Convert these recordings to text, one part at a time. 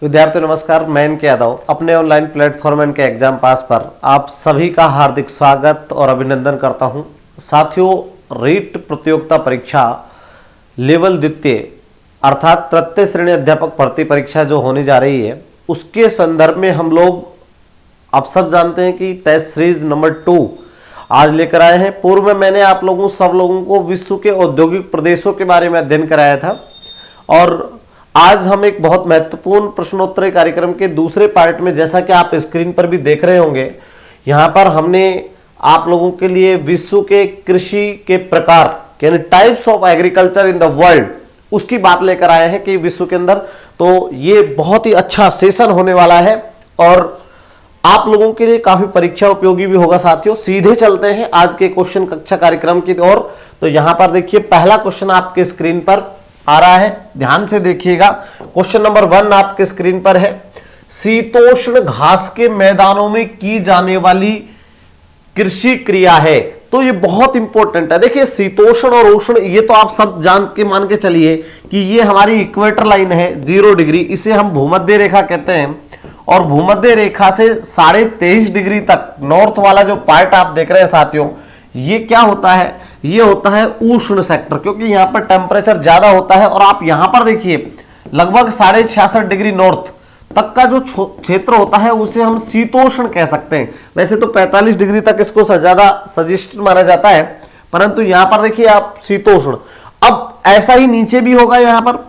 विद्यार्थियों नमस्कार, मैं इनके यादव अपने ऑनलाइन प्लेटफॉर्म इनके एग्जाम पास पर आप सभी का हार्दिक स्वागत और अभिनंदन करता हूं। साथियों, रीट प्रतियोगिता परीक्षा लेवल द्वितीय अर्थात तृतीय श्रेणी अध्यापक भर्ती परीक्षा जो होने जा रही है, उसके संदर्भ में हम लोग आप सब जानते हैं कि टेस्ट सीरीज नंबर 2 आज लेकर आए हैं। पूर्व में मैंने आप लोगों सब लोगों को विश्व के औद्योगिक प्रदेशों के बारे में अध्ययन कराया था और आज हम एक बहुत महत्वपूर्ण प्रश्नोत्तरी कार्यक्रम के दूसरे पार्ट में, जैसा कि आप स्क्रीन पर भी देख रहे होंगे, यहाँ पर हमने आप लोगों के लिए विश्व के कृषि के प्रकार यानी types of agriculture in the world उसकी बात लेकर आए हैं कि विश्व के अंदर। तो ये बहुत ही अच्छा सेशन होने वाला है और आप लोगों के लिए काफी परीक्षा उपयोगी भी होगा। साथियों, सीधे चलते हैं आज के क्वेश्चन कक्षा कार्यक्रम की ओर। तो यहां पर देखिए, पहला क्वेश्चन आपके स्क्रीन पर आ रहा है, ध्यान से देखिएगा। क्वेश्चन नंबर 1 आपके स्क्रीन पर है, शीतोष्ण घास के मैदानों में की जाने वाली कृषि क्रिया है। तो ये बहुत इंपॉर्टेंट है। देखिए, शीतोष्ण और उष्ण ये तो आप सब जान के मान के चलिए कि ये हमारी इक्वेटर लाइन है 0 डिग्री, इसे हम भूमध्य रेखा कहते हैं और भूमध्य रेखा से 23.5 डिग्री तक नॉर्थ वाला जो पार्ट आप देख रहे हैं साथियों, ये क्या होता है? ये होता है उष्ण सेक्टर, क्योंकि यहां पर टेम्परेचर ज्यादा होता है। और आप यहां पर देखिए, लगभग 66.5 डिग्री नॉर्थ तक का जो क्षेत्र होता है उसे हम शीतोष्ण कह सकते हैं। वैसे तो 45 डिग्री तक इसको ज्यादा सजेस्टेड माना जाता है, परंतु यहां पर देखिए आप शीतोष्ण। अब ऐसा ही नीचे भी होगा, यहां पर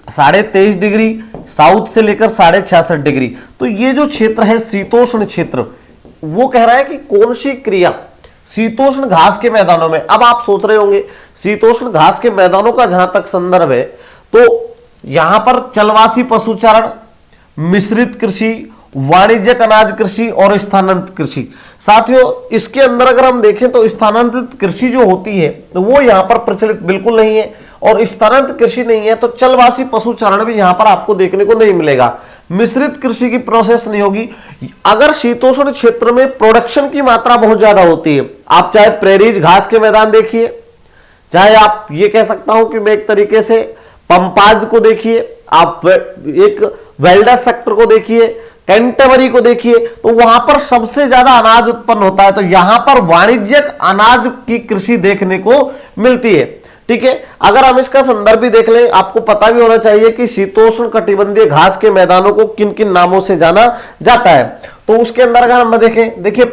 23.5 डिग्री साउथ से लेकर 66.5 डिग्री। तो ये जो क्षेत्र है शीतोष्ण क्षेत्र, वो कह रहा है कि कौन सी क्रिया शीतोष्ण घास के मैदानों में। अब आप सोच रहे होंगे शीतोष्ण घास के मैदानों का जहां तक संदर्भ है, तो यहां पर चलवासी पशुचारण, मिश्रित कृषि, वाणिज्यिक अनाज कृषि और स्थानांतरित कृषि। साथियों, इसके अंदर अगर हम देखें तो स्थानांतरित कृषि जो होती है तो वो यहां पर प्रचलित बिल्कुल नहीं है और स्थानांतरित कृषि नहीं है, तो चलवासी पशुचारण भी यहां पर आपको देखने को नहीं मिलेगा। मिश्रित कृषि की प्रोसेस नहीं होगी। अगर शीतोष्ण क्षेत्र में प्रोडक्शन की मात्रा बहुत ज्यादा होती है, आप चाहे प्रेरीज घास के मैदान देखिए, चाहे आप ये कह सकता हूं कि मैं एक तरीके से पंपाज को देखिए, आप एक वेल्डस सेक्टर को देखिए, कैंटरबरी को देखिए, तो वहां पर सबसे ज्यादा अनाज उत्पन्न होता है। तो यहां पर वाणिज्यिक अनाज की कृषि देखने को मिलती है। ठीक है, अगर हम इसका संदर्भ भी देख लें, आपको पता भी होना चाहिए कि शीतोष्ण कटिबंधीय घास के मैदानों को किन किन नामों से जाना जाता है। तो उसके अंदर अगर हम देखें, देखिए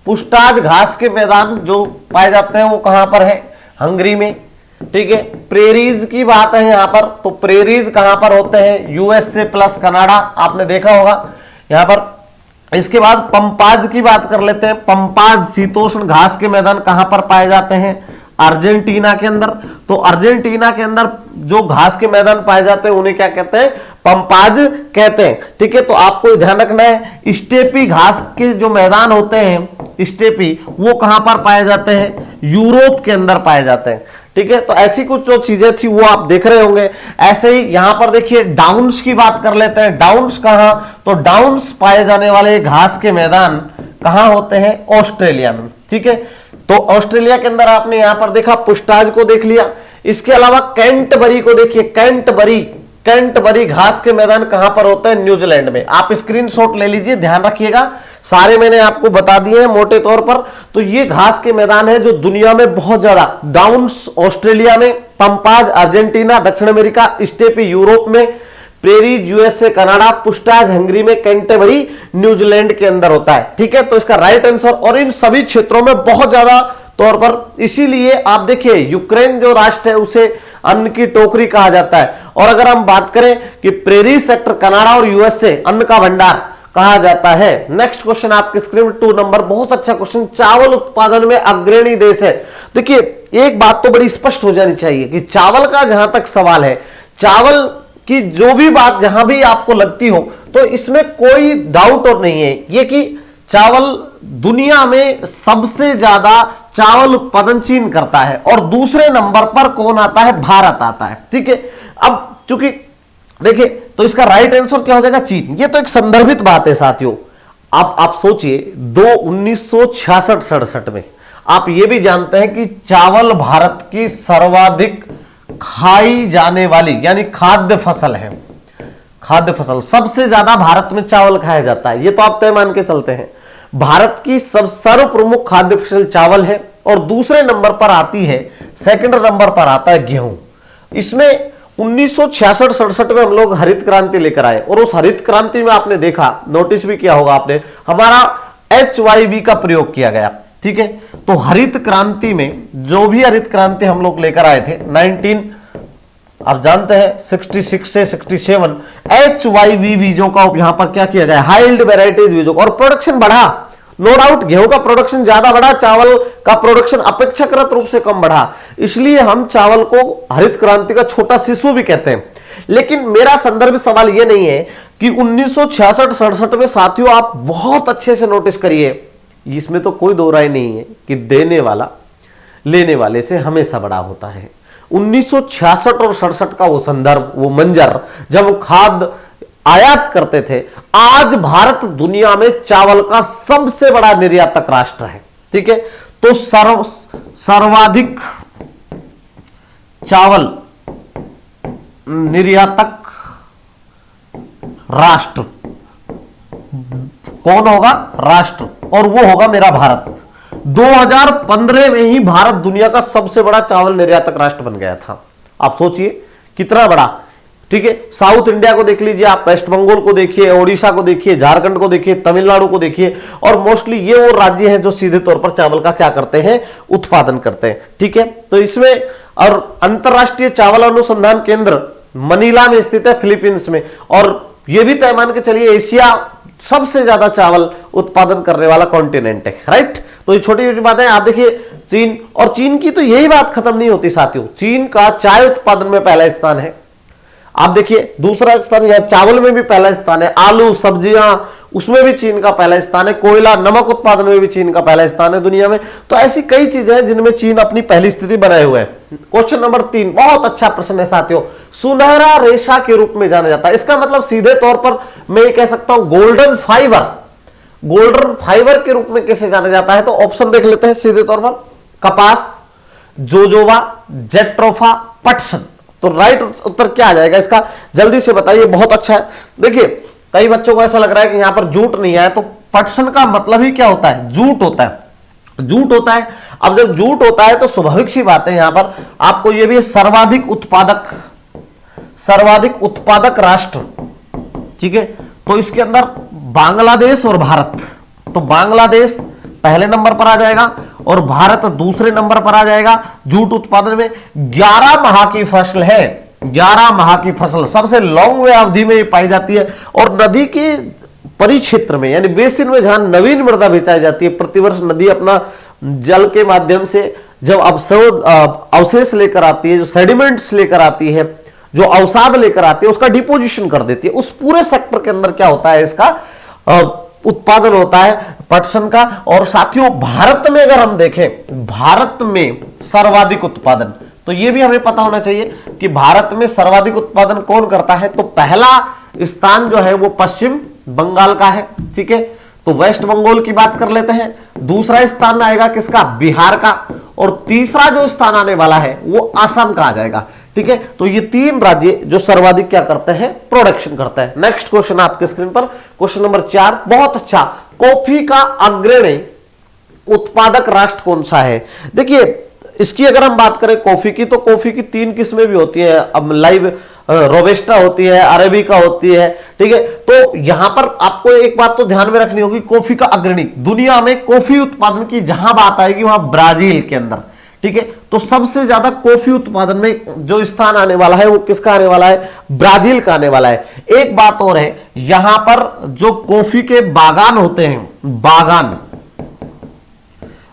पुष्टाज घास के मैदान जो पाए जाते हैं वो कहां पर है? हंगरी में। ठीक है, प्रेरीज की बात है यहां पर, तो प्रेरीज कहां पर होते हैं? यूएसए प्लस कनाडा, आपने देखा होगा यहां पर। इसके बाद पंपाज की बात कर लेते हैं। पंपाज शीतोष्ण घास के मैदान कहां पर पाए जाते हैं? अर्जेंटीना के अंदर। तो अर्जेंटीना के अंदर जो घास के मैदान पाए जाते हैं उन्हें क्या कहते हैं? पंपाज कहते हैं। ठीक है, तो आपको ध्यान रखना है, स्टेपी घास के जो मैदान होते हैं स्टेपी, वो कहां पर पाए जाते हैं? यूरोप के अंदर पाए जाते हैं। ठीक है, तो ऐसी कुछ जो चीजें थी वो आप देख रहे होंगे। ऐसे ही यहां पर देखिए डाउन्स की बात कर लेते हैं। डाउन्स कहां? तो डाउन्स पाए जाने वाले घास के मैदान कहां होते हैं? ऑस्ट्रेलिया में। ठीक है, तो ऑस्ट्रेलिया के अंदर आपने यहां पर देखा, पुष्टाज को देख लिया। इसके अलावा कैंटरबरी को देखिए, कैंटरबरी घास के मैदान कहां पर होते हैं? न्यूजीलैंड में। आप स्क्रीनशॉट ले लीजिए, ध्यान रखिएगा, सारे मैंने आपको बता दिए हैं मोटे तौर पर। तो ये घास के मैदान है जो दुनिया में बहुत ज्यादा, डाउन्स ऑस्ट्रेलिया में, पंपाज अर्जेंटीना दक्षिण अमेरिका, स्टेपी यूरोप में, प्रेरीज यूएसए कनाडा, पुष्टाज हंगरी में, कैंटरबरी न्यूजीलैंड के अंदर होता है। ठीक है, तो इसका राइट आंसर, और इन सभी क्षेत्रों में बहुत ज्यादा तौर पर, इसीलिए आप देखिए यूक्रेन जो राष्ट्र है उसे अन्न की टोकरी कहा जाता है। और अगर हम बात करें कि प्रेरीज सेक्टर कनाडा और यूएसए अन्न का भंडार कहा जाता है। नेक्स्ट क्वेश्चन आपके स्क्रीन 2 नंबर, बहुत अच्छा क्वेश्चन, चावल उत्पादन में अग्रणी देश है। देखिए, एक बात तो बड़ी स्पष्ट हो जानी चाहिए कि चावल का जहां तक सवाल है, चावल की जो भी बात जहां भी आपको लगती हो, तो इसमें कोई डाउट और नहीं है ये कि चावल दुनिया में सबसे ज्यादा चावल उत्पादन चीन करता है और दूसरे नंबर पर कौन आता है? भारत आता है। ठीक है, अब चूंकि देखिए, तो इसका राइट आंसर क्या हो जाएगा? चीन। ये तो एक संदर्भित बात है साथियों। आप सोचिए, 1966-67 में आप ये भी जानते हैं कि चावल भारत की सर्वाधिक खाई जाने वाली यानी खाद्य फसल है। खाद्य फसल सबसे ज्यादा भारत में चावल खाया जाता है, ये तो आप तय मान के चलते हैं। भारत की सर्वप्रमुख खाद्य फसल चावल है और दूसरे नंबर पर आती है, सेकंड नंबर पर आता है गेहूं। इसमें 1966-67 में हम लोग हरित क्रांति लेकर आए और उस हरित क्रांति में आपने देखा, नोटिस भी किया होगा आपने, हमारा HYV का प्रयोग किया गया। ठीक है, तो हरित क्रांति में जो भी हरित क्रांति हम लोग लेकर आए थे 19 आप जानते हैं 66 से 67 HYV बीजों का यहां पर क्या किया गया, हाई यील्ड वेराइटीज बीजों, और प्रोडक्शन बढ़ा। नो डाउट गेहूं का प्रोडक्शन ज्यादा बढ़ा, चावल का प्रोडक्शन अपेक्षाकृत रूप से कम बढ़ा, इसलिए हम चावल को हरित क्रांति का छोटा शिशु भी कहते हैं। लेकिन मेरा संदर्भ सवाल यह नहीं है कि 1966-67 में, साथियों आप बहुत अच्छे से नोटिस करिए, इसमें तो कोई दो राय नहीं है कि देने वाला लेने वाले से हमेशा बड़ा होता है। 1966 और 67 का वो संदर्भ, वो मंजर जब खाद्य आयात करते थे, आज भारत दुनिया में चावल का सबसे बड़ा निर्यातक राष्ट्र है। ठीक है, तो सर्वाधिक चावल निर्यातक राष्ट्र कौन होगा, राष्ट्र, और वो होगा मेरा भारत। 2015 में ही भारत दुनिया का सबसे बड़ा चावल निर्यातक राष्ट्र बन गया था। आप सोचिए कितना बड़ा। ठीक है, साउथ इंडिया को देख लीजिए आप, वेस्ट बंगाल को देखिए, ओडिशा को देखिए, झारखंड को देखिए, तमिलनाडु को देखिए, और मोस्टली ये वो राज्य हैं जो सीधे तौर पर चावल का क्या करते हैं, उत्पादन करते हैं। ठीक है, तो इसमें, और अंतरराष्ट्रीय चावल अनुसंधान केंद्र मनीला में स्थित है, फिलीपींस में, और यह भी तय मान के चलिए एशिया सबसे ज्यादा चावल उत्पादन करने वाला कॉन्टिनेंट है। राइट, तो ये छोटी छोटी बातें आप देखिए। चीन, और चीन की तो यही बात खत्म नहीं होती साथियों, चीन का चाय उत्पादन में पहला स्थान है। आप देखिए दूसरा स्थान यह, चावल में भी पहला स्थान है, आलू सब्जियां उसमें भी चीन का पहला स्थान है, कोयला नमक उत्पादन में भी चीन का पहला स्थान है दुनिया में। तो ऐसी कई चीजें हैं जिनमें चीन अपनी पहली स्थिति बनाए हुए है। क्वेश्चन नंबर 3 बहुत अच्छा प्रश्न है साथियों, सुनहरा रेशा के रूप में जाना जाता है। इसका मतलब सीधे तौर पर मैं ये कह सकता हूं गोल्डन फाइबर, गोल्डन फाइबर के रूप में कैसे जाना जाता है, तो ऑप्शन देख लेते हैं सीधे तौर पर, कपास, जोजोबा, जेट्रोफा, पटसन। तो राइट उत्तर क्या आ जाएगा इसका, जल्दी से बताइए, बहुत अच्छा है। देखिए कई बच्चों को ऐसा लग रहा है कि यहां पर जूट नहीं आया, तो पटसन का मतलब ही क्या होता है, जूट होता है, जूट होता है। अब जब जूट होता है तो स्वाभाविक सी बात है, यहां पर आपको यह भी सर्वाधिक उत्पादक राष्ट्र। ठीक है, तो इसके अंदर बांग्लादेश और भारत, तो बांग्लादेश पहले नंबर पर आ जाएगा और भारत दूसरे नंबर पर आ जाएगा जूट उत्पादन में। 11 माह की फसल है, 11 माह की फसल सबसे लॉन्ग वे अवधि में पाई जाती है, और नदी के परिक्षेत्र में यानी बेसिन में जहां नवीन मृदा बिछाई जाती है, प्रतिवर्ष नदी अपना जल के माध्यम से जब अवशेष लेकर आती है, जो सेडिमेंट्स लेकर आती है, जो अवसाद लेकर आती है, उसका डिपोजिशन कर देती है। उस पूरे सेक्टर के अंदर क्या होता है, इसका उत्पादन होता है पटसन का। और साथियों भारत में अगर हम देखें, भारत में सर्वाधिक उत्पादन, तो यह भी हमें पता होना चाहिए कि भारत में सर्वाधिक उत्पादन कौन करता है, तो पहला स्थान जो है वो पश्चिम बंगाल का है। ठीक है, तो वेस्ट बंगाल की बात कर लेते हैं। दूसरा स्थान आएगा किसका, बिहार का, और तीसरा जो स्थान आने वाला है वो असम का आ जाएगा। ठीक है, तो ये 3 राज्य जो सर्वाधिक क्या करते हैं, प्रोडक्शन करते हैं। नेक्स्ट क्वेश्चन आपके स्क्रीन पर, क्वेश्चन नंबर 4 बहुत अच्छा, कॉफी का अग्रणी उत्पादक राष्ट्र कौन सा है। देखिए इसकी अगर हम बात करें कॉफी की, तो कॉफी की 3 किस्में भी होती है, अब लाइव रोबेस्टा होती है, अरेबिका होती है। ठीक है, तो यहां पर आपको एक बात तो ध्यान में रखनी होगी, कॉफी का अग्रणी दुनिया में कॉफी उत्पादन की जहां बात आएगी वहां ब्राजील के अंदर। ठीक है, तो सबसे ज्यादा कॉफी उत्पादन में जो स्थान आने वाला है वो किसका आने वाला है, ब्राजील का आने वाला है। एक बात और है, यहां पर जो कॉफी के बागान होते हैं,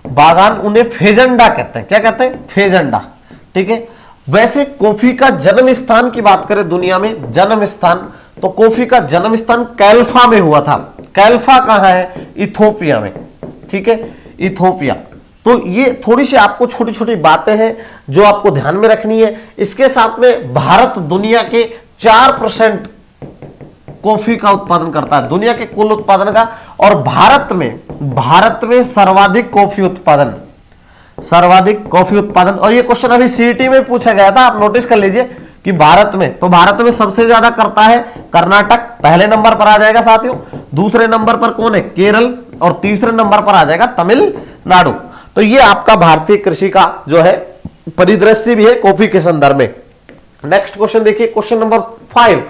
बागान उन्हें फेजेंडा कहते हैं। क्या कहते हैं, फेजेंडा। ठीक है, वैसे कॉफी का जन्म स्थान की बात करें दुनिया में, जन्म स्थान, तो कॉफी का जन्म स्थान कैल्फा में हुआ था। कैल्फा कहां है, इथोपिया में। ठीक है, इथोपिया। तो ये थोड़ी सी आपको छोटी छोटी बातें हैं जो आपको ध्यान में रखनी है। इसके साथ में भारत दुनिया के 4% कॉफी का उत्पादन करता है, दुनिया के कुल उत्पादन का। और भारत में सर्वाधिक कॉफी उत्पादन। और ये क्वेश्चन अभी सीईटी में पूछा गया था, आप नोटिस कर लीजिए कि भारत में, तो भारत में सबसे ज्यादा करता है कर्नाटक, पहले नंबर पर आ जाएगा साथियों। दूसरे नंबर पर कौन है? केरल। और तीसरे नंबर पर आ जाएगा तमिलनाडु। तो ये आपका भारतीय कृषि का जो है परिदृश्य भी है कॉफी के संदर्भ में। नेक्स्ट क्वेश्चन देखिए, क्वेश्चन नंबर 5,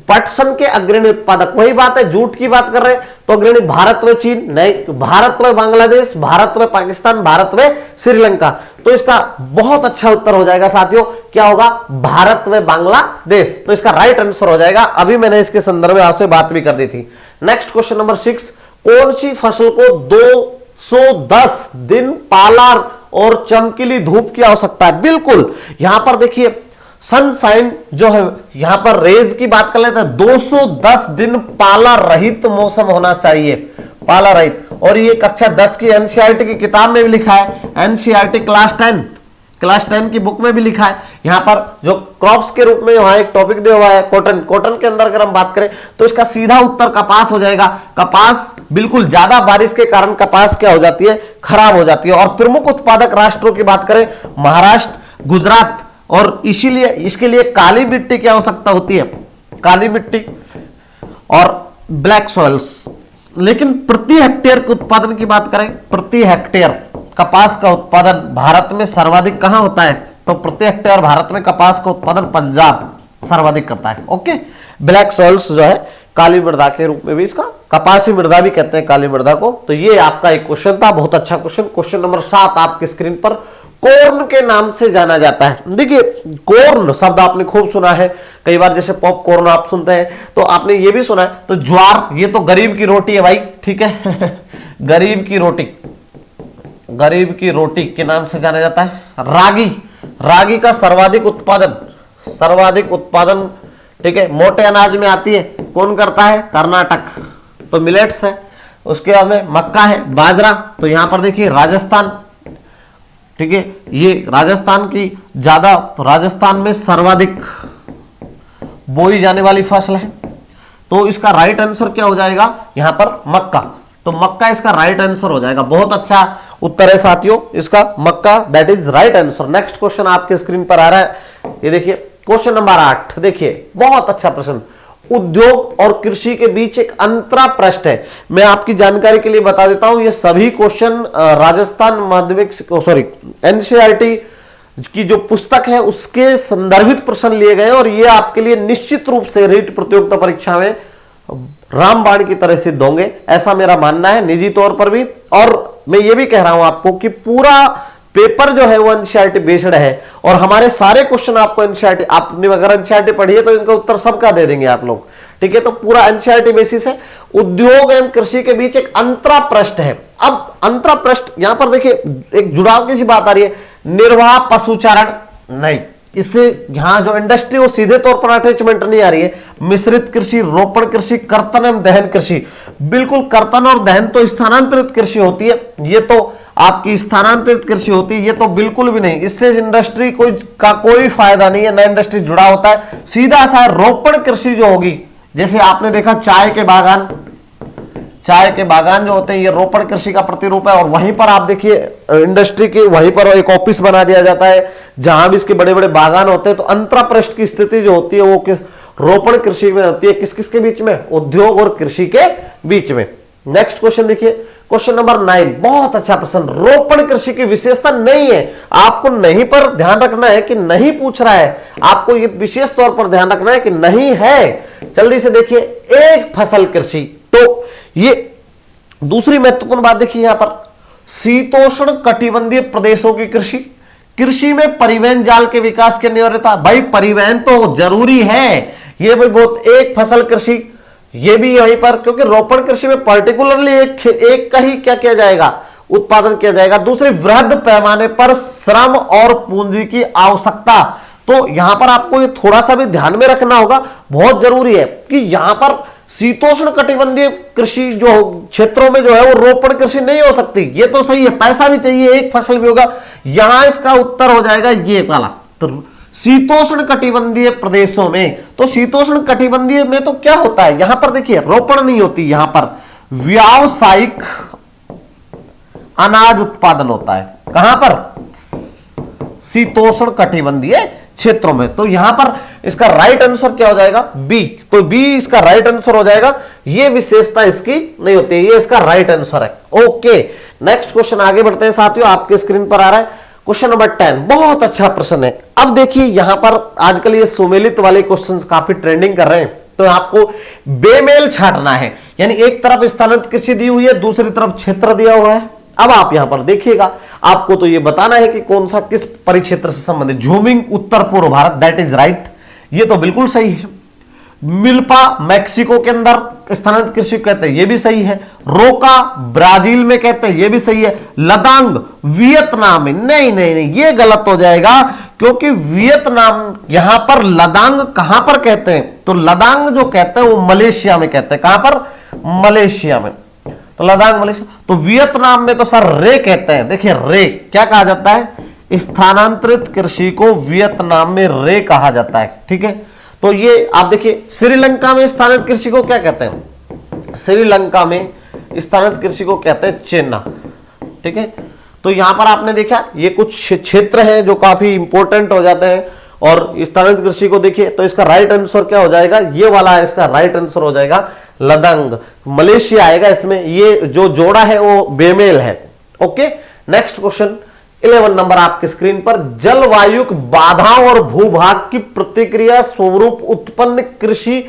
पटसन के अग्रणी उत्पादक। वही बात है, जूट की बात कर रहे हैं तो अग्रणी भारत व चीन नहीं, भारत व बांग्लादेश, भारत व पाकिस्तान, भारत व श्रीलंका। तो इसका बहुत अच्छा उत्तर हो जाएगा साथियों, क्या होगा? भारत व बांग्लादेश। तो इसका राइट आंसर हो जाएगा। अभी मैंने इसके संदर्भ में आपसे बात भी कर दी थी। नेक्स्ट क्वेश्चन नंबर 6, कौन सी फसल को 210 दिन पाला और चमकीली धूप की आवश्यकता है? बिल्कुल, यहां पर देखिए सनशाइन जो है, यहां पर रेज की बात कर लेते हैं। 210 दिन पाला रहित मौसम होना चाहिए, पाला रहित। और ये कक्षा 10 की एनसीईआरटी की किताब में भी लिखा है, एनसीईआरटी क्लास 10 की बुक में भी लिखा है। यहां पर जो क्रॉप्स के रूप में वहां एक टॉपिक दिया हुआ है कॉटन के अंदर अगर हम बात करें तो इसका सीधा उत्तर कपास हो जाएगा। कपास बिल्कुल ज्यादा बारिश के कारण कपास क्या हो जाती है? खराब हो जाती है। और प्रमुख उत्पादक राष्ट्रों की बात करें, महाराष्ट्र, गुजरात, और इसीलिए इसके लिए काली मिट्टी की आवश्यकता होती है, काली मिट्टी और ब्लैक सॉइल्स। लेकिन प्रति हेक्टेयर के उत्पादन की बात करें, प्रति हेक्टेयर कपास का उत्पादन भारत में सर्वाधिक कहां होता है? तो प्रति हेक्टेयर भारत में कपास का उत्पादन पंजाब सर्वाधिक करता है। ओके, ब्लैक सॉइल्स जो है काली मृदा के रूप में भी इसका कपासी मृदा भी कहते हैं काली मृदा को। तो ये आपका एक क्वेश्चन था, बहुत अच्छा क्वेश्चन। क्वेश्चन नंबर 7 आपकी स्क्रीन पर, कॉर्न के नाम से जाना जाता है। देखिए कॉर्न शब्द आपने खूब सुना है कई बार, जैसे पॉपकॉर्न आप सुनते हैं, तो आपने ये भी सुना है। तो ज्वार, ये तो गरीब की रोटी है भाई, ठीक है गरीब की रोटी के नाम से जाना जाता है। रागी का सर्वाधिक उत्पादन, ठीक है, मोटे अनाज में आती है, कौन करता है? कर्नाटक, तो मिलेट्स है। उसके बाद में मक्का है, बाजरा, तो यहां पर देखिए राजस्थान, ठीक है, ये राजस्थान की ज्यादा, राजस्थान में सर्वाधिक बोई जाने वाली फसल है। तो इसका राइट आंसर क्या हो जाएगा? यहां पर मक्का, तो मक्का इसका राइट आंसर हो जाएगा। बहुत अच्छा उत्तर है साथियों इसका, मक्का, that is right answer. Next question आपके स्क्रीन पर आ रहा है, ये देखिए क्वेश्चन नंबर 8। देखिए बहुत अच्छा प्रश्न, उद्योग और कृषि के बीच एक अंतरा प्रश्न है। मैं आपकी जानकारी के लिए बता देता हूं, ये सभी क्वेश्चन राजस्थान माध्यमिक एनसीईआरटी की जो पुस्तक है उसके संदर्भित प्रश्न लिए गए और ये आपके लिए निश्चित रूप से रीट प्रतियोगिता परीक्षा में रामबाण की तरह सिद्ध होंगे, ऐसा मेरा मानना है निजी तौर पर भी। और मैं ये भी कह रहा हूं आपको कि पूरा पेपर जो है वो एनसीईआरटी बेस्ड है और हमारे सारे क्वेश्चन आपको एनसीईआरटी, आपने अगर एनसीईआरटी पढ़ी है तो इनका उत्तर सबका दे देंगे आप लोग, ठीक है। तो पूरा एनसीईआरटी बेसिस है। उद्योग एवं कृषि के बीच एक अंतरा प्रश्न है। अब अंतरा प्रश्न यहां पर देखिए एक जुड़ाव की सी बात आ रही है, निर्वाह पशुचारण नहीं, इससे यहां जो इंडस्ट्री वो सीधे तौर पर अटैचमेंट नहीं आ रही है। मिश्रित कृषि, रोपण कृषि, कर्तन एवं दहन कृषि, बिल्कुल कर्तन और दहन तो स्थानांतरित कृषि होती है, ये तो आपकी स्थानांतरित कृषि होती है, ये तो बिल्कुल भी नहीं, इससे इंडस्ट्री का कोई फायदा नहीं है, ना इंडस्ट्री जुड़ा होता है। सीधा सा रोपण कृषि जो होगी, जैसे आपने देखा चाय के बागान जो होते हैं, ये रोपण कृषि का प्रतिरूप है। और वहीं पर आप देखिए इंडस्ट्री के वहीं पर एक ऑफिस बना दिया जाता है जहां भी इसके बड़े बड़े बागान होते हैं। तो अंतरपृष्ठ की स्थिति जो होती है वो किस रोपण कृषि में होती है, किस किस के बीच में? उद्योग और कृषि के बीच में। नेक्स्ट क्वेश्चन देखिए, क्वेश्चन नंबर 9, बहुत अच्छा प्रश्न। रोपण कृषि की विशेषता नहीं है, आपको नहीं पर ध्यान रखना है कि नहीं पूछ रहा है, आपको ये विशेष तौर पर ध्यान रखना है कि नहीं है। जल्दी से देखिए, एक फसल कृषि, तो ये दूसरी महत्वपूर्ण बात देखिए यहां पर, शीतोष्ण कटिबंधीय प्रदेशों की कृषि में परिवहन जाल के विकास की अनिवार्यता। भाई परिवहन तो जरूरी है, ये भाई बहुत, एक फसल कृषि ये भी यहीं पर, क्योंकि रोपण कृषि में पर्टिकुलरली एक का ही क्या किया जाएगा? उत्पादन किया जाएगा। दूसरी, वृहद पैमाने पर श्रम और पूंजी की आवश्यकता। तो यहां पर आपको ये थोड़ा सा भी ध्यान में रखना होगा, बहुत जरूरी है कि यहां पर शीतोष्ण कटिबंधीय कृषि जो क्षेत्रों में जो है वो रोपण कृषि नहीं हो सकती। ये तो सही है, पैसा भी चाहिए, एक फसल भी होगा। यहां इसका उत्तर हो जाएगा ये वाला, तो शीतोष्ण कटिबंधीय प्रदेशों में। तो शीतोष्ण कटिबंधीय में तो क्या होता है, यहां पर देखिए रोपण नहीं होती, यहां पर व्यावसायिक अनाज उत्पादन होता है। कहां पर? शीतोष्ण कटिबंधीय क्षेत्रों में। तो यहां पर इसका राइट आंसर क्या हो जाएगा? बी। तो बी इसका राइट आंसर हो जाएगा। ये विशेषता इसकी नहीं होती है, ये इसका राइट आंसर है। ओके, नेक्स्ट क्वेश्चन आगे बढ़ते हैं साथियों, आपके स्क्रीन पर आ रहा है क्वेश्चन नंबर 10। बहुत अच्छा प्रश्न है। अब देखिए यहां पर आजकल ये सुमेलित वाले क्वेश्चंस काफी ट्रेंडिंग कर रहे हैं, तो आपको बेमेल छांटना है, यानी एक तरफ स्थानांतरित कृषि दी हुई है, दूसरी तरफ क्षेत्र दिया हुआ है। अब आप यहां पर देखिएगा, आपको तो ये बताना है कि कौन सा किस परिक्षेत्र से संबंधित। झूमिंग उत्तर पूर्व भारत, दैट इज राइट, ये तो बिल्कुल सही है। मिल्पा मैक्सिको के अंदर स्थानांतरित कृषि कहते हैं, ये भी सही है। रोका ब्राजील में कहते हैं, ये भी सही है। लदांग वियतनाम में, नहीं नहीं नहीं, ये गलत हो जाएगा, क्योंकि वियतनाम, यहां पर लदांग कहां पर कहते हैं? तो लदांग जो कहते हैं वो मलेशिया में कहते हैं। कहां पर? मलेशिया में। तो लदांग मलेशिया। तो वियतनाम में तो सर रे कहते हैं। देखिए रे क्या कहा जाता है? स्थानांतरित कृषि को वियतनाम में रे कहा जाता है। ठीक है, तो ये आप देखिए श्रीलंका में स्थानांतरित कृषि को क्या कहते हैं? श्रीलंका में स्थानांतरित कृषि को कहते हैं चेन्ना। ठीक है, तो यहां पर आपने देखा ये कुछ क्षेत्र हैं जो काफी इंपॉर्टेंट हो जाते हैं, और स्थानांतरित कृषि को देखिए तो इसका राइट आंसर क्या हो जाएगा? ये वाला इसका राइट आंसर हो जाएगा लदांग, मलेशिया आएगा इसमें। ये जो जोड़ा है वो बेमेल है। ओके, नेक्स्ट क्वेश्चन 11 नंबर आपके स्क्रीन पर। जलवायु बाधाओं और भूभाग की प्रतिक्रिया स्वरूप उत्पन्न कृषि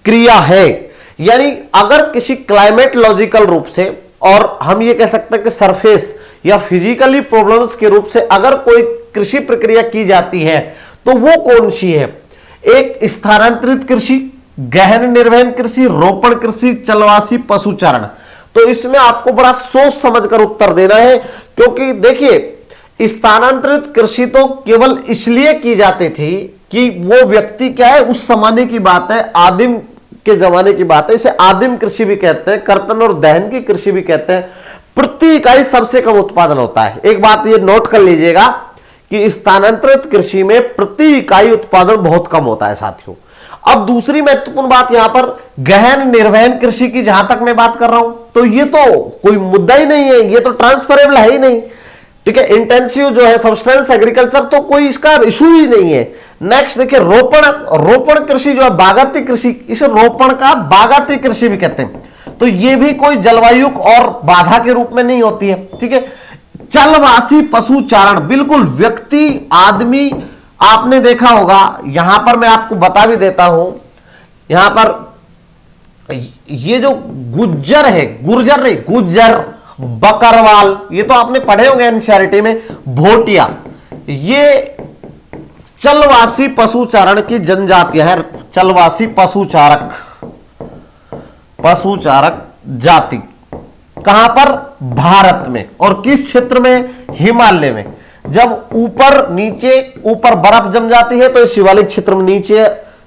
क्रिया है, यानी अगर किसी क्लाइमेटोलॉजिकल रूप से, और हम ये कह सकते हैं कि सरफेस या फिजिकली प्रॉब्लम्स के रूप से अगर कोई कृषि प्रक्रिया की जाती है तो वो कौन सी है? एक स्थानांतरित कृषि, गहन निर्वहन कृषि, रोपण कृषि, चलवासी पशुचारण। तो इसमें आपको बड़ा सोच समझकर उत्तर देना है, क्योंकि देखिए स्थानांतरित कृषि तो केवल इसलिए की जाती थी कि वो व्यक्ति क्या है, उस जमाने की बात है, आदिम के जमाने की बात है, इसे आदिम कृषि भी कहते हैं, कर्तन और दहन की कृषि भी कहते हैं। प्रति इकाई सबसे कम उत्पादन होता है। एक बात ये नोट कर लीजिएगा कि स्थानांतरित कृषि में प्रति इकाई उत्पादन बहुत कम होता है साथियों। अब दूसरी महत्वपूर्ण बात यहां पर गहन निर्वहन कृषि की जहां तक मैं बात कर रहा हूं, तो ये तो कोई मुद्दा ही नहीं है, ये तो ट्रांसफरेबल है ही नहीं। ठीक है, इंटेंसिव जो है सब्सटेंस एग्रीकल्चर, तो कोई इसका इशू ही नहीं है। नेक्स्ट देखिए रोपण कृषि जो है बागाती कृषि, इसे रोपण का बागाती कृषि भी कहते हैं। तो ये भी कोई जलवायु और बाधा के रूप में नहीं होती है। ठीक है, चलवासी पशुचारण, बिल्कुल व्यक्ति आदमी, आपने देखा होगा, यहां पर मैं आपको बता भी देता हूं, यहां पर ये जो गुज्जर है, गुर्जर नहीं, गुज्जर, बकरवाल, ये तो आपने पढ़े होंगे एनसीईआरटी में, भोटिया, ये चलवासी पशुचारण की जनजातियां हैं। चलवासी पशुचारक जाति कहां पर? भारत में। और किस क्षेत्र में? हिमालय में। जब ऊपर नीचे, ऊपर बर्फ जम जाती है तो इस शिवालिक क्षेत्र में नीचे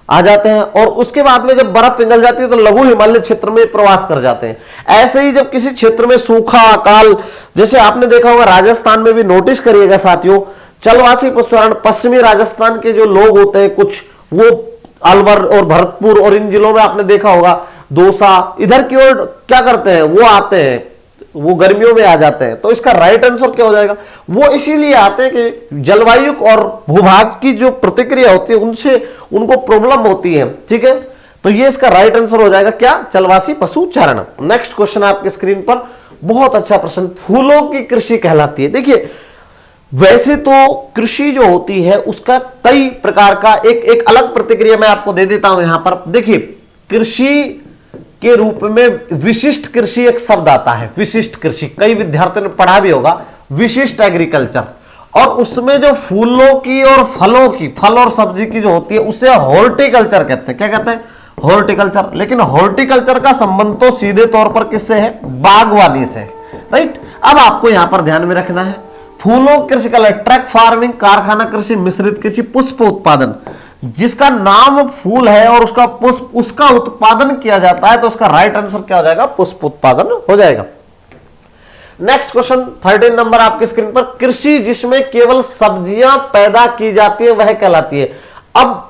आ जाते हैं, और उसके बाद में जब बर्फ पिघल जाती है तो लघु हिमालय क्षेत्र में प्रवास कर जाते हैं। ऐसे ही जब किसी क्षेत्र में सूखा अकाल, जैसे आपने देखा होगा राजस्थान में भी, नोटिस करिएगा साथियों, चलवासी पशुचारण, पश्चिमी राजस्थान के जो लोग होते हैं कुछ, वो अलवर और भरतपुर और इन जिलों में आपने देखा होगा, दौसा, इधर की ओर क्या करते हैं, वो आते हैं, वो गर्मियों में आ जाते हैं। तो इसका राइट आंसर क्या हो जाएगा? वो इसीलिए आते हैं कि जलवायु और भूभाग की जो प्रतिक्रिया होती है उनसे उनको प्रॉब्लम होती है। ठीक है, तो ये इसका राइट आंसर हो जाएगा क्या? चलवासी पशुचारण। नेक्स्ट क्वेश्चन आपके स्क्रीन पर, बहुत अच्छा प्रश्न, फूलों की कृषि कहलाती है। देखिए वैसे तो कृषि जो होती है उसका कई प्रकार का एक अलग प्रतिक्रिया मैं आपको दे देता हूं। यहां पर देखिए कृषि के रूप में विशिष्ट कृषि एक शब्द आता है, विशिष्ट कृषि, कई विद्यार्थियों ने पढ़ा भी होगा, विशिष्ट एग्रीकल्चर। और उसमें जो फूलों की और फलों की, फल और सब्जी की जो होती है उसे हॉर्टिकल्चर कहते हैं। क्या कहते हैं? हॉर्टिकल्चर। लेकिन हॉर्टिकल्चर का संबंध तो सीधे तौर पर किससे है? बागवानी से, राइट। अब आपको यहां पर ध्यान में रखना है, फूलों कृषि का ट्रक फार्मिंग, कारखाना कृषि, मिश्रित कृषि, पुष्प उत्पादन, जिसका नाम फूल है और उसका पुष्प, उसका उत्पादन किया जाता है, तो उसका राइट आंसर क्या हो जाएगा? पुष्प उत्पादन हो जाएगा। नेक्स्ट क्वेश्चन 13 नंबर आपकी स्क्रीन पर, कृषि जिसमें केवल सब्जियां पैदा की जाती है वह कहलाती है। अब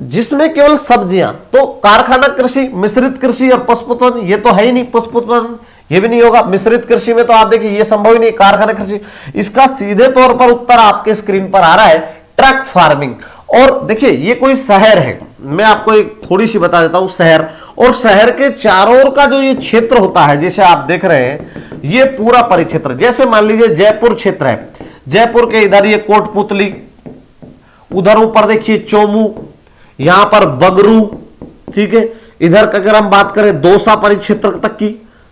जिसमें केवल सब्जियां, तो कारखाना कृषि, मिश्रित कृषि और पुष्प उत्पादन, ये तो है ही नहीं, पुष्प उत्पादन ये भी नहीं होगा। मिश्रित कृषि में तो आप देखिए ये संभव ही नहीं, कारखाना कृषि। इसका सीधे तौर पर उत्तर आपके स्क्रीन पर आ रहा है ट्रक फार्मिंग। और देखिए ये कोई शहर है, मैं आपको एक थोड़ी सी बता देता हूं शहर, और शहर के चारों ओर का जो ये क्षेत्र होता है, जैसे आप देख रहे हैं ये पूरा परिक्षेत्र, जैसे मान लीजिए जयपुर क्षेत्र है, जयपुर के इधर ये कोटपुतली, उधर ऊपर देखिए चोमू, यहां पर बगरू, ठीक है। इधर अगर हम बात करें दौसा परिक्षेत्र तक की,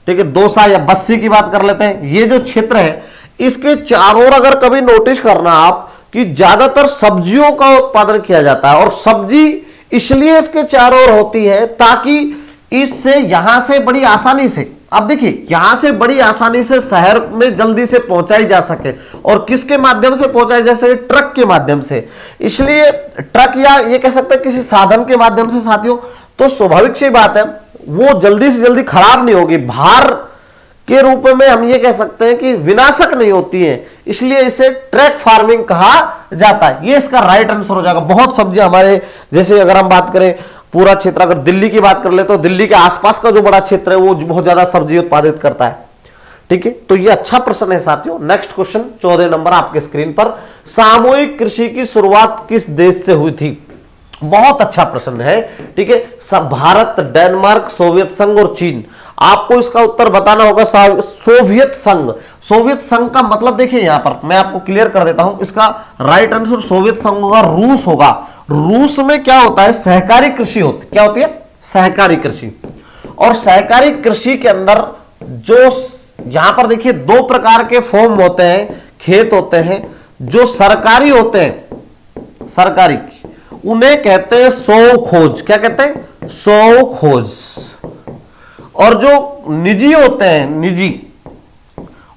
ठीक है, दौसा या बस्सी की बात कर लेते हैं, ये जो क्षेत्र है इसके चारों ओर अगर कभी नोटिस करना आप कि ज्यादातर सब्जियों का उत्पादन किया जाता है, और सब्जी इसलिए इसके चारों ओर होती है ताकि इससे यहां से बड़ी आसानी से, अब देखिए यहां से बड़ी आसानी से शहर में जल्दी से पहुंचाई जा सके, और किसके माध्यम से पहुंचाई जा सके, ट्रक के माध्यम से। इसलिए ट्रक या ये कह सकते हैं किसी साधन के माध्यम से साथियों, तो स्वाभाविक सी बात है वो जल्दी से जल्दी खराब नहीं होगी, भार के रूप में हम ये कह सकते हैं कि विनाशक नहीं होती है, इसलिए इसे ट्रैक फार्मिंग कहा जाता है। ये इसका राइट आंसर हो जाएगा। बहुत सब्जी हमारे, जैसे अगर हम बात करें पूरा क्षेत्र, अगर दिल्ली की बात कर ले तो दिल्ली के आसपास का जो बड़ा क्षेत्र है वो बहुत ज्यादा सब्जी उत्पादित करता है, ठीक है। तो ये अच्छा प्रश्न है साथियों। नेक्स्ट क्वेश्चन 14 नंबर आपके स्क्रीन पर, सामूहिक कृषि की शुरुआत किस देश से हुई थी? बहुत अच्छा प्रश्न है, ठीक है। सब भारत, डेनमार्क, सोवियत संघ और चीन। आपको इसका उत्तर बताना होगा सोवियत संघ। सोवियत संघ का मतलब देखिए यहां पर मैं आपको क्लियर कर देता हूं, इसका राइट आंसर सोवियत संघ होगा, रूस होगा। रूस में क्या होता है, सहकारी कृषि होती, क्या होती है, सहकारी कृषि। और सहकारी कृषि के अंदर जो यहां पर देखिए दो प्रकार के फॉर्म होते हैं, खेत होते हैं, जो सरकारी होते हैं, सरकारी, उन्हें कहते हैं सोवखोज। क्या कहते हैं, सोवखोज। और जो निजी होते हैं, निजी,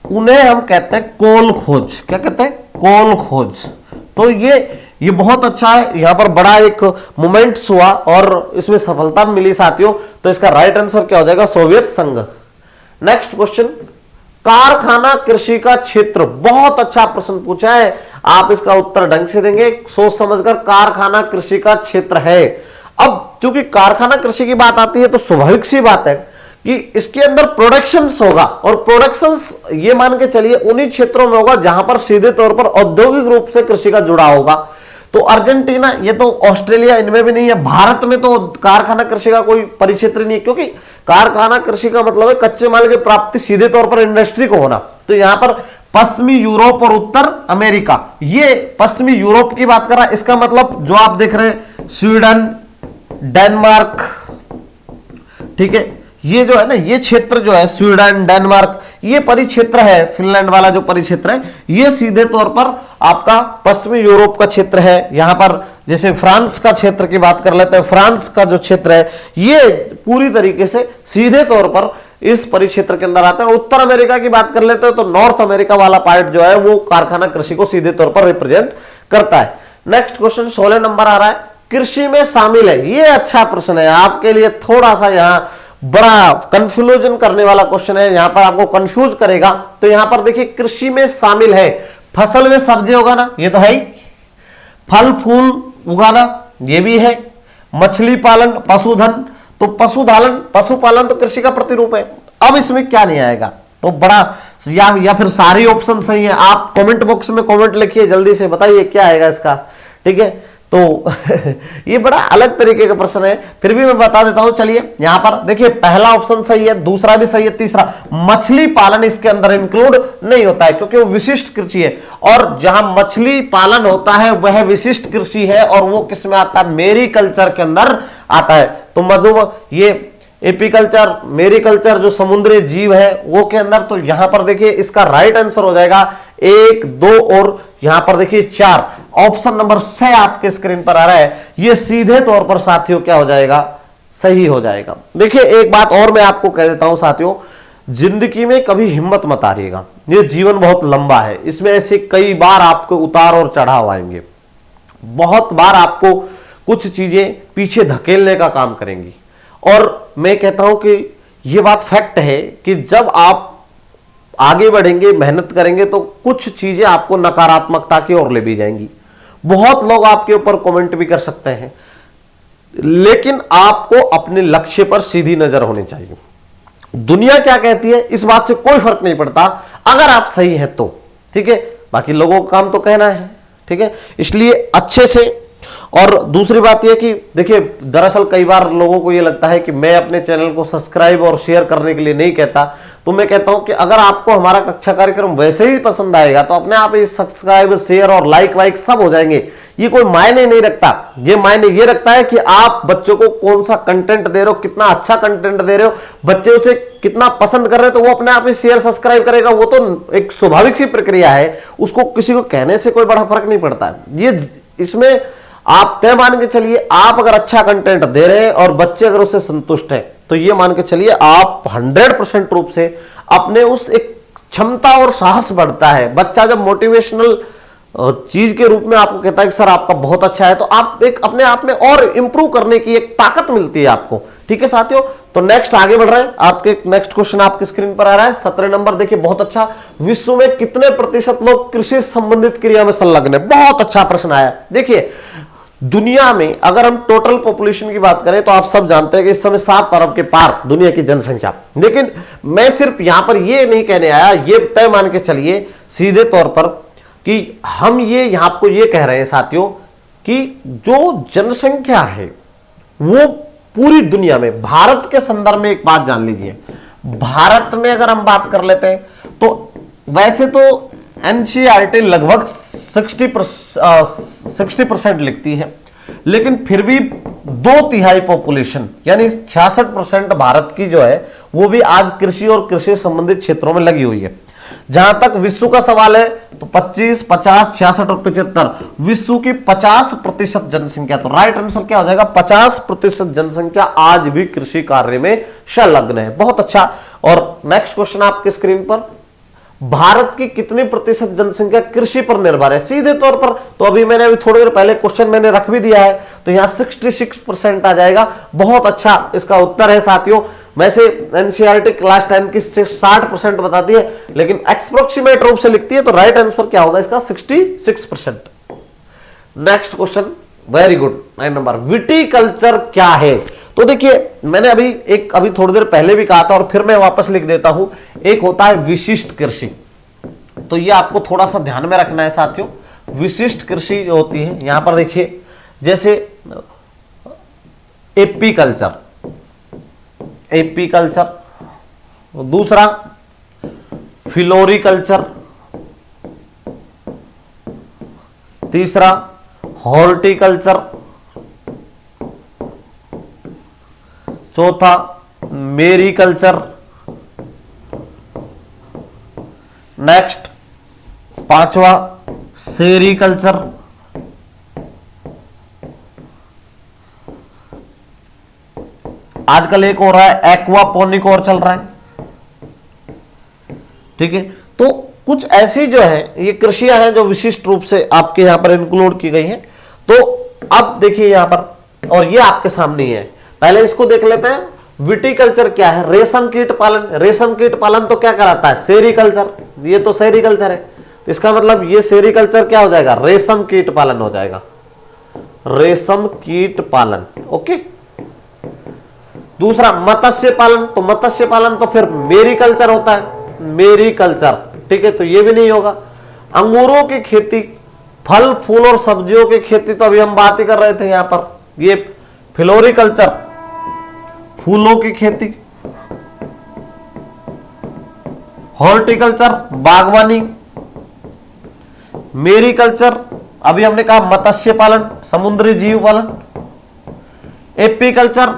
उन्हें हम कहते हैं कोल खोज। क्या कहते हैं, कोल खोज। तो ये बहुत अच्छा है, यहां पर बड़ा एक मोमेंट्स हुआ और इसमें सफलता मिली साथियों। तो इसका राइट आंसर क्या हो जाएगा, सोवियत संघ। नेक्स्ट क्वेश्चन, कारखाना कृषि का क्षेत्र। बहुत अच्छा प्रश्न पूछा है, आप इसका उत्तर ढंग से देंगे सोच समझकर। कारखाना कृषि का क्षेत्र है। अब चूंकि कारखाना कृषि की बात आती है तो स्वाभाविक सी बात है कि इसके अंदर प्रोडक्शंस होगा, और प्रोडक्शंस ये मान के चलिए उन्हीं क्षेत्रों में होगा जहां पर सीधे तौर पर औद्योगिक रूप से कृषि का जुड़ा होगा। तो अर्जेंटीना, ये तो ऑस्ट्रेलिया, इनमें भी नहीं है। भारत में तो कारखाना कृषि का कोई परिक्षेत्र नहीं है, क्योंकि कारखाना कृषि का मतलब है कच्चे माल की प्राप्ति सीधे तौर पर इंडस्ट्री को होना। तो यहां पर पश्चिमी यूरोप और उत्तर अमेरिका, ये पश्चिमी यूरोप की बात कर रहा है, इसका मतलब जो आप देख रहे हैं स्वीडन, डेनमार्क, ठीक है, ये जो है ना, ये क्षेत्र जो है स्वीडन, डेनमार्क, ये परिक्षेत्र है, फिनलैंड वाला जो परिक्षेत्र है, ये सीधे तौर पर आपका पश्चिमी यूरोप का क्षेत्र है। यहां पर जैसे फ्रांस का क्षेत्र की बात कर लेते हैं, फ्रांस का जो क्षेत्र है ये पूरी तरीके से सीधे तौर पर इस परिक्षेत्र के अंदर आता है। उत्तर अमेरिका की बात कर लेते हैं तो नॉर्थ अमेरिका वाला पार्ट जो है वो कारखाना कृषि को सीधे तौर पर रिप्रेजेंट करता है। नेक्स्ट क्वेश्चन 16 नंबर आ रहा है, कृषि में शामिल है। ये अच्छा प्रश्न है आपके लिए, थोड़ा सा यहां बड़ा कंफ्यूजन करने वाला क्वेश्चन है, यहां पर आपको कंफ्यूज करेगा। तो यहां पर देखिए कृषि में शामिल है, फसल में सब्जी उगाना, ये तो है ही, फल फूल उगाना, ये भी है, मछली पालन, पशुधन, तो पशुपालन तो कृषि का प्रतिरूप है। अब इसमें क्या नहीं आएगा, तो बड़ा या फिर सारे ऑप्शन सही है। आप कमेंट बॉक्स में कमेंट लिखिए, जल्दी से बताइए क्या आएगा इसका, ठीक है। तो ये बड़ा अलग तरीके का प्रश्न है, फिर भी मैं बता देता हूं। चलिए यहां पर देखिए पहला ऑप्शन सही है, दूसरा भी सही है, तीसरा मछली पालन इसके अंदर इंक्लूड नहीं होता है क्योंकि वो विशिष्ट कृषि है, और जहां मछली पालन होता है वह विशिष्ट कृषि है, और वो किस में आता है, मेरीकल्चर के अंदर आता है। तो मधु ये एपीकल्चर, मेरीकल्चर जो समुद्री जीव है वो के अंदर, तो यहां पर देखिए इसका राइट आंसर हो जाएगा 1, 2 और यहां पर देखिए 4। ऑप्शन नंबर 6 आपके स्क्रीन पर आ रहा है, ये सीधे तौर पर साथियों क्या हो जाएगा, सही हो जाएगा। देखिए एक बात और मैं आपको कह देता हूं साथियों, जिंदगी में कभी हिम्मत मत हारिएगा, ये जीवन बहुत लंबा है, इसमें ऐसे कई बार आपको उतार और चढ़ाव आएंगे, बहुत बार आपको कुछ चीजें पीछे धकेलने का काम करेंगी। और मैं कहता हूं कि यह बात फैक्ट है कि जब आप आगे बढ़ेंगे, मेहनत करेंगे, तो कुछ चीजें आपको नकारात्मकता की ओर ले भी जाएंगी। बहुत लोग आपके ऊपर कमेंट भी कर सकते हैं, लेकिन आपको अपने लक्ष्य पर सीधी नजर होनी चाहिए। दुनिया क्या कहती है इस बात से कोई फर्क नहीं पड़ता, अगर आप सही हैं तो, ठीक है। बाकी लोगों का काम तो कहना है, ठीक है, इसलिए अच्छे से। और दूसरी बात यह कि देखिए, दरअसल कई बार लोगों को यह लगता है कि मैं अपने चैनल को सब्सक्राइब और शेयर करने के लिए नहीं कहता, तो मैं कहता हूं कि अगर आपको हमारा कक्षा कार्यक्रम वैसे ही पसंद आएगा तो अपने आप ही सब्सक्राइब, शेयर और लाइक वाइक सब हो जाएंगे। ये कोई मायने नहीं रखता, ये मायने ये रखता है कि आप बच्चों को कौन सा कंटेंट दे रहे हो, कितना अच्छा कंटेंट दे रहे हो, बच्चे उसे कितना पसंद कर रहे हैं, तो वो अपने आप ही शेयर सब्सक्राइब करेगा। वो तो एक स्वाभाविक सी प्रक्रिया है, उसको किसी को कहने से कोई बड़ा फर्क नहीं पड़ता है। ये इसमें आप तय मान के चलिए, आप अगर अच्छा कंटेंट दे रहे हैं और बच्चे अगर उससे संतुष्ट हैं, तो ये मान के चलिए आप 100% रूप से अपने उस एक क्षमता और साहस बढ़ता है। बच्चा जब मोटिवेशनल चीज के रूप में आपको कहता है कि सर आपका बहुत अच्छा है, तो आप एक अपने आप में और इंप्रूव करने की एक ताकत मिलती है आपको। ठीक है साथियों, तो नेक्स्ट आगे बढ़ रहे हैं। आपके नेक्स्ट क्वेश्चन आपकी स्क्रीन पर आ रहा है, 17 नंबर। देखिए बहुत अच्छा, विश्व में कितने प्रतिशत लोग कृषि संबंधित क्रिया में संलग्न है? बहुत अच्छा प्रश्न आया। देखिए दुनिया में अगर हम टोटल पॉपुलेशन की बात करें तो आप सब जानते हैं कि इस समय 7 अरब के पार दुनिया की जनसंख्या। लेकिन मैं सिर्फ यहां पर यह नहीं कहने आया, ये तय मान के चलिए सीधे तौर पर कि हम ये यहां आपको ये कह रहे हैं साथियों कि जो जनसंख्या है वो पूरी दुनिया में, भारत के संदर्भ में एक बात जान लीजिए, भारत में अगर हम बात कर लेते हैं तो वैसे तो एनसीईआरटी लगभग 60% लिखती है, लेकिन फिर भी 2/3 पॉपुलेशन यानी 66% भारत की जो है वो भी आज कृषि और कृषि संबंधित क्षेत्रों में लगी हुई है। जहां तक विश्व का सवाल है तो 25, 50, 66 और 75, विश्व की 50% जनसंख्या, तो राइट आंसर क्या हो जाएगा? 50% जनसंख्या आज भी कृषि कार्य में संलग्न है। बहुत अच्छा। और नेक्स्ट क्वेश्चन आपके स्क्रीन पर, भारत की कितनी प्रतिशत जनसंख्या कृषि पर निर्भर है? सीधे तौर पर तो अभी थोड़ी देर पहले क्वेश्चन मैंने रख भी दिया है, तो यहां 66% आ जाएगा। बहुत अच्छा इसका उत्तर है साथियों। वैसे एनसीईआरटी क्लास 10 की 60% बताती है, लेकिन एक्सप्रोक्सीमेट रूप से लिखती है, तो राइट आंसर क्या होगा इसका? 66%। Next question, very good, 9 number. Viticulture क्या है? तो देखिए मैंने अभी थोड़ी देर पहले भी कहा था और फिर मैं वापस लिख देता हूं। एक होता है विशिष्ट कृषि, तो ये आपको थोड़ा सा ध्यान में रखना है साथियों। विशिष्ट कृषि जो होती है, यहां पर देखिए जैसे एपीकल्चर, दूसरा फ्लोरिकल्चर, तीसरा हॉर्टिकल्चर, चौथा मेरीकल्चर, नेक्स्ट 5वां सेरीकल्चर, आजकल एक हो रहा है एक्वापोनिक और चल रहा है। ठीक है, तो कुछ ऐसी जो है ये कृषियां हैं जो विशिष्ट रूप से आपके यहां पर इंक्लूड की गई हैं। तो अब देखिए यहां पर, और ये आपके सामने ही है, पहले इसको देख लेते हैं। विटीकल्चर क्या है? रेशम कीट पालन। रेशम कीट पालन तो क्या कराता है? सेरीकल्चर। ये तो सेरीकल्चर है, तो इसका मतलब ये सेरीकल्चर क्या हो जाएगा? रेशम कीट पालन हो जाएगा, रेशम कीट पालन। ओके। दूसरा मत्स्य पालन, तो मत्स्य पालन तो फिर मेरीकल्चर होता है, मेरीकल्चर। ठीक है, तो ये भी नहीं होगा। अंगूरों की खेती, फल फूल और सब्जियों की खेती तो अभी हम बात ही कर रहे थे यहां पर, ये फ्लोरिकल्चर, फूलों की खेती। हॉर्टिकल्चर, बागवानी। मेरीकल्चर, अभी हमने कहा मत्स्य पालन, समुद्री जीव पालन। एपीकल्चर,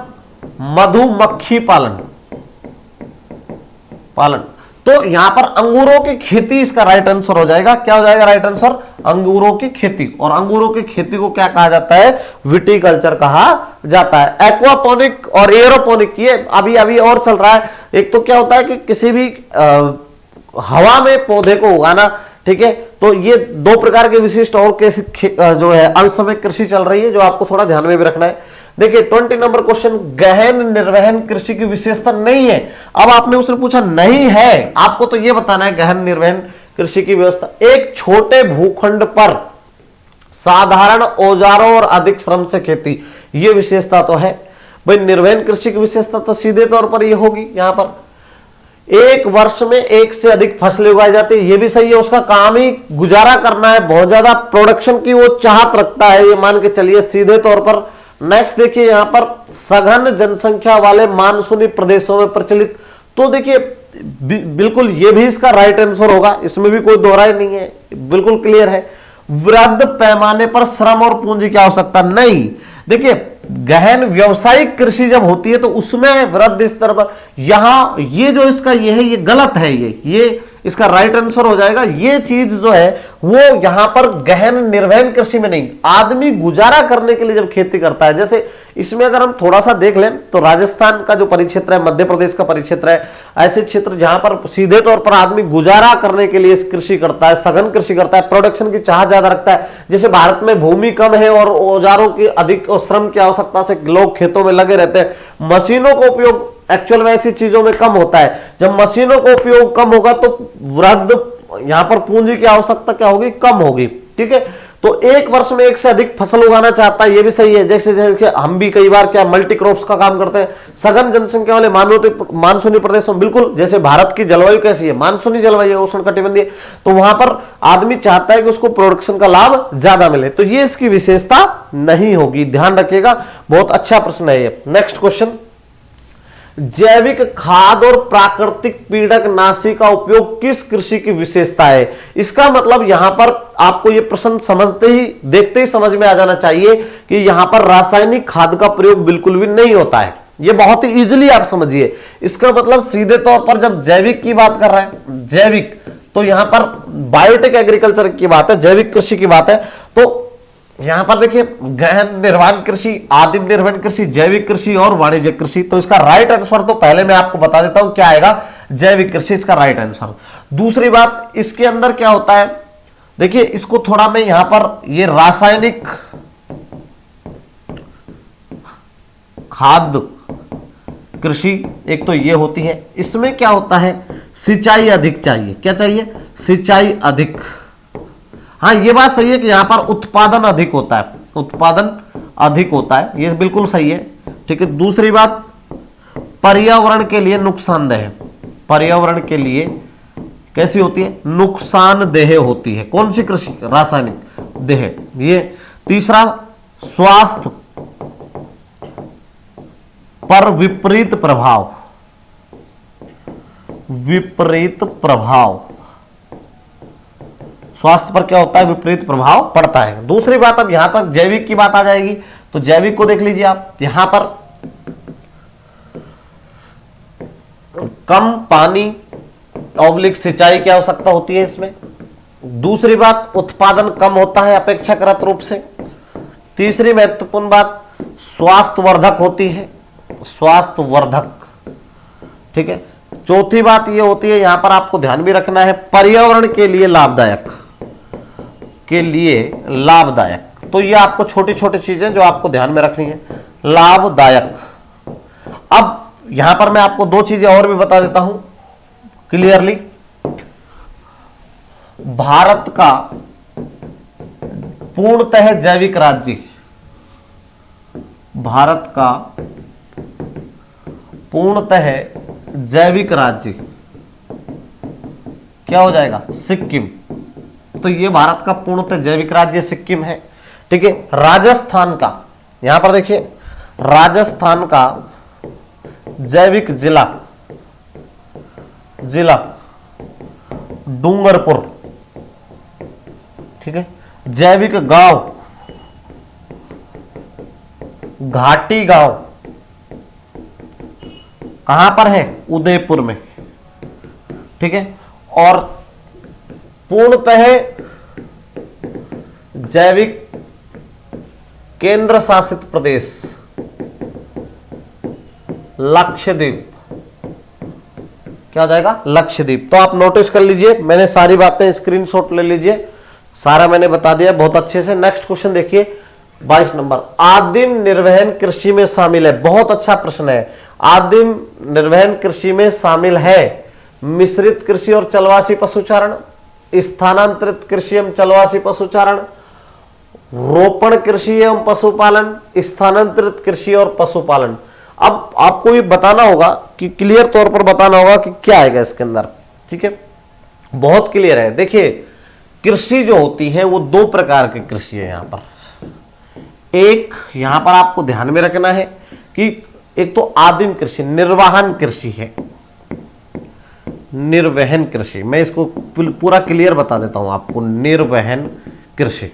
मधुमक्खी पालन। तो यहां पर अंगूरों की खेती इसका राइट आंसर हो जाएगा। क्या हो जाएगा राइट आंसर? अंगूरों की खेती। और अंगूरों की खेती को क्या कहा जाता है? विटीकल्चर कहा जाता है। एक्वापोनिक और एयरोपोनिक ये अभी और चल रहा है। एक तो क्या होता है कि किसी भी हवा में पौधे को उगाना, ठीक है, तो ये 2 प्रकार के विशिष्ट और जो है अंश समय कृषि चल रही है, जो आपको थोड़ा ध्यान में भी रखना है। देखिए 20 नंबर क्वेश्चन, गहन निर्वहन कृषि की विशेषता नहीं है। अब आपने उसने पूछा नहीं है, आपको तो यह बताना है गहन निर्वहन कृषि की व्यवस्था। एक छोटे भूखंड पर साधारण औजारों और अधिक श्रम से खेती, यह विशेषता तो है भाई। निर्वहन कृषि की विशेषता तो सीधे तौर पर यह होगी यहां पर एक वर्ष में एक से अधिक फसलें उगाई जाती है, ये भी सही है। उसका काम ही गुजारा करना है, बहुत ज्यादा प्रोडक्शन की वो चाहत रखता है, ये मान के चलिए सीधे तौर पर। नेक्स्ट देखिए यहां पर सघन जनसंख्या वाले मानसूनी प्रदेशों में प्रचलित, तो देखिए बिल्कुल ये भी इसका राइट आंसर होगा, इसमें भी कोई दोहराई नहीं है, बिल्कुल क्लियर है। वृहद पैमाने पर श्रम और पूंजी की आवश्यकता नहीं, देखिए गहन व्यावसायिक कृषि जब होती है तो उसमें वृहद स्तर पर, यहां ये जो इसका ये है ये गलत है, ये इसका राइट आंसर हो जाएगा। ये चीज जो है वो यहां पर गहन निर्वहन कृषि में नहीं, आदमी गुजारा करने के लिए जब खेती करता है, जैसे इसमें अगर हम थोड़ा सा देख लें तो राजस्थान का जो परिक्षेत्र है, मध्य प्रदेश का परिक्षेत्र है, ऐसे क्षेत्र जहां पर सीधे तौर पर आदमी गुजारा करने के लिए कृषि करता है, सघन कृषि करता है, प्रोडक्शन की चाह ज्यादा रखता है। जैसे भारत में भूमि कम है और औजारों की अधिक और श्रम की आवश्यकता से लोग खेतों में लगे रहते हैं, मशीनों का उपयोग एक्चुअल में ऐसी चीजों में कम होता है। जब मशीनों का उपयोग कम होगा तो वृहद यहां पर पूंजी की आवश्यकता क्या होगी, कम होगी। ठीक है, तो एक वर्ष में एक से अधिक फसल उगाना चाहता है, ये भी सही है। जैसे जैसे हम भी कई बार क्या मल्टी क्रॉप्स का काम करते हैं, सघन जनसंख्या वाले मानसूनी प्रदेशों में, बिल्कुल जैसे भारत की जलवायु कैसी है, मानसूनी जलवायु है, उष्णकटिबंधीय, तो वहां पर आदमी चाहता है कि उसको प्रोडक्शन का लाभ ज्यादा मिले, तो ये इसकी विशेषता नहीं होगी, ध्यान रखिएगा। बहुत अच्छा प्रश्न है ये। नेक्स्ट क्वेश्चन, जैविक खाद और प्राकृतिक पीड़क नाशी का उपयोग किस कृषि की विशेषता है? इसका मतलब यहां पर आपको यह प्रश्न समझते ही देखते ही समझ में आ जाना चाहिए कि यहां पर रासायनिक खाद का प्रयोग बिल्कुल भी नहीं होता है, यह बहुत ही इजीली आप समझिए। इसका मतलब सीधे तौर पर जब जैविक की बात कर रहे हैं, जैविक, तो यहां पर बायोटेक एग्रीकल्चर की बात है, जैविक कृषि की बात है, तो यहां पर देखिए गहन निर्वहन कृषि, आदिम निर्वहन कृषि, जैविक कृषि और वाणिज्यिक कृषि, तो इसका राइट आंसर तो पहले मैं आपको बता देता हूं क्या आएगा, जैविक कृषि इसका राइट आंसर। दूसरी बात, इसके अंदर क्या होता है, देखिए इसको थोड़ा मैं यहां पर, ये रासायनिक खाद कृषि एक तो ये होती है, इसमें क्या होता है, सिंचाई अधिक चाहिए। क्या चाहिए, सिंचाई अधिक। हाँ ये बात सही है कि यहां पर उत्पादन अधिक होता है, उत्पादन अधिक होता है, ये बिल्कुल सही है। ठीक है, दूसरी बात, पर्यावरण के लिए नुकसानदेह है, पर्यावरण के लिए कैसी होती है, नुकसानदेह होती है। कौन सी कृषि, रासायनिक देह। ये तीसरा, स्वास्थ्य पर विपरीत प्रभाव, विपरीत प्रभाव, स्वास्थ्य पर क्या होता है, विपरीत प्रभाव पड़ता है। दूसरी बात, अब यहां तक जैविक की बात आ जाएगी, तो जैविक को देख लीजिए आप, यहां पर कम पानी ऑब्लिक सिंचाई की आवश्यकता होती है इसमें। दूसरी बात, उत्पादन कम होता है अपेक्षाकृत रूप से। तीसरी महत्वपूर्ण बात, स्वास्थ्यवर्धक होती है, स्वास्थ्यवर्धक। ठीक है, चौथी बात ये होती है, यहां पर आपको ध्यान भी रखना है, पर्यावरण के लिए लाभदायक, के लिए लाभदायक। तो ये आपको छोटी छोटी चीजें जो आपको ध्यान में रखनी है, लाभदायक। अब यहां पर मैं आपको दो चीजें और भी बता देता हूं क्लियरली। भारत का पूर्णतः जैविक राज्य, भारत का पूर्णतः जैविक राज्य क्या हो जाएगा, सिक्किम। तो ये भारत का पूर्णतः जैविक राज्य सिक्किम है। ठीक है, राजस्थान का, यहां पर देखिए राजस्थान का जैविक जिला, जिला डूंगरपुर। ठीक है, जैविक गांव, घाटी गांव कहां पर है, उदयपुर में। ठीक है, और पूर्णतः जैविक केंद्र शासित प्रदेश लक्षद्वीप। क्या हो जाएगा, लक्षद्वीप। तो आप नोटिस कर लीजिए, मैंने सारी बातें स्क्रीनशॉट ले लीजिए, सारा मैंने बता दिया बहुत अच्छे से। नेक्स्ट क्वेश्चन देखिए 22 नंबर, आदिम निर्वहन कृषि में शामिल है, बहुत अच्छा प्रश्न है। आदिम निर्वहन कृषि में शामिल है मिश्रित कृषि और चलवासी पशुचारण, स्थानांतरित कृषि एवं चलवासी पशुचारण, रोपण कृषि एवं पशुपालन, स्थानांतरित कृषि और पशुपालन। अब आपको ये बताना होगा कि क्लियर तौर पर बताना होगा कि क्या आएगा इसके अंदर, ठीक है। बहुत क्लियर है। देखिए कृषि जो होती है वो दो प्रकार की कृषि है यहां पर। एक यहां पर आपको ध्यान में रखना है कि एक तो आदिम कृषि, निर्वहन कृषि है, निर्वहन कृषि। मैं इसको पूरा क्लियर बता देता हूं आपको, निर्वहन कृषि।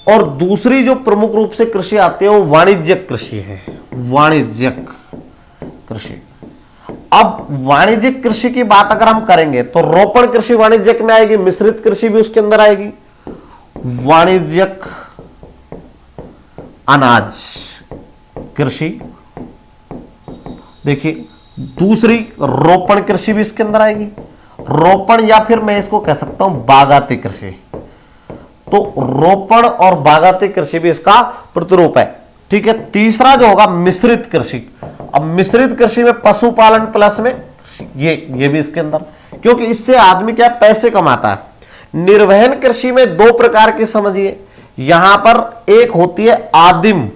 और दूसरी जो प्रमुख रूप से कृषि आती है वो वाणिज्यिक कृषि है, वाणिज्यिक कृषि। अब वाणिज्यिक कृषि की बात अगर हम करेंगे तो रोपण कृषि वाणिज्यिक में आएगी, मिश्रित कृषि भी उसके अंदर आएगी। वाणिज्यिक अनाज कृषि, देखिए दूसरी रोपण कृषि भी इसके अंदर आएगी, रोपण या फिर मैं इसको कह सकता हूं बागाती कृषि। तो रोपण और बागाती कृषि भी इसका प्रतिरूप है, ठीक है। तीसरा जो होगा मिश्रित कृषि। अब मिश्रित कृषि में पशुपालन प्लस में ये भी इसके अंदर, क्योंकि इससे आदमी क्या पैसे कमाता है। निर्वहन कृषि में दो प्रकार की समझिए, यहां पर एक होती है आदिम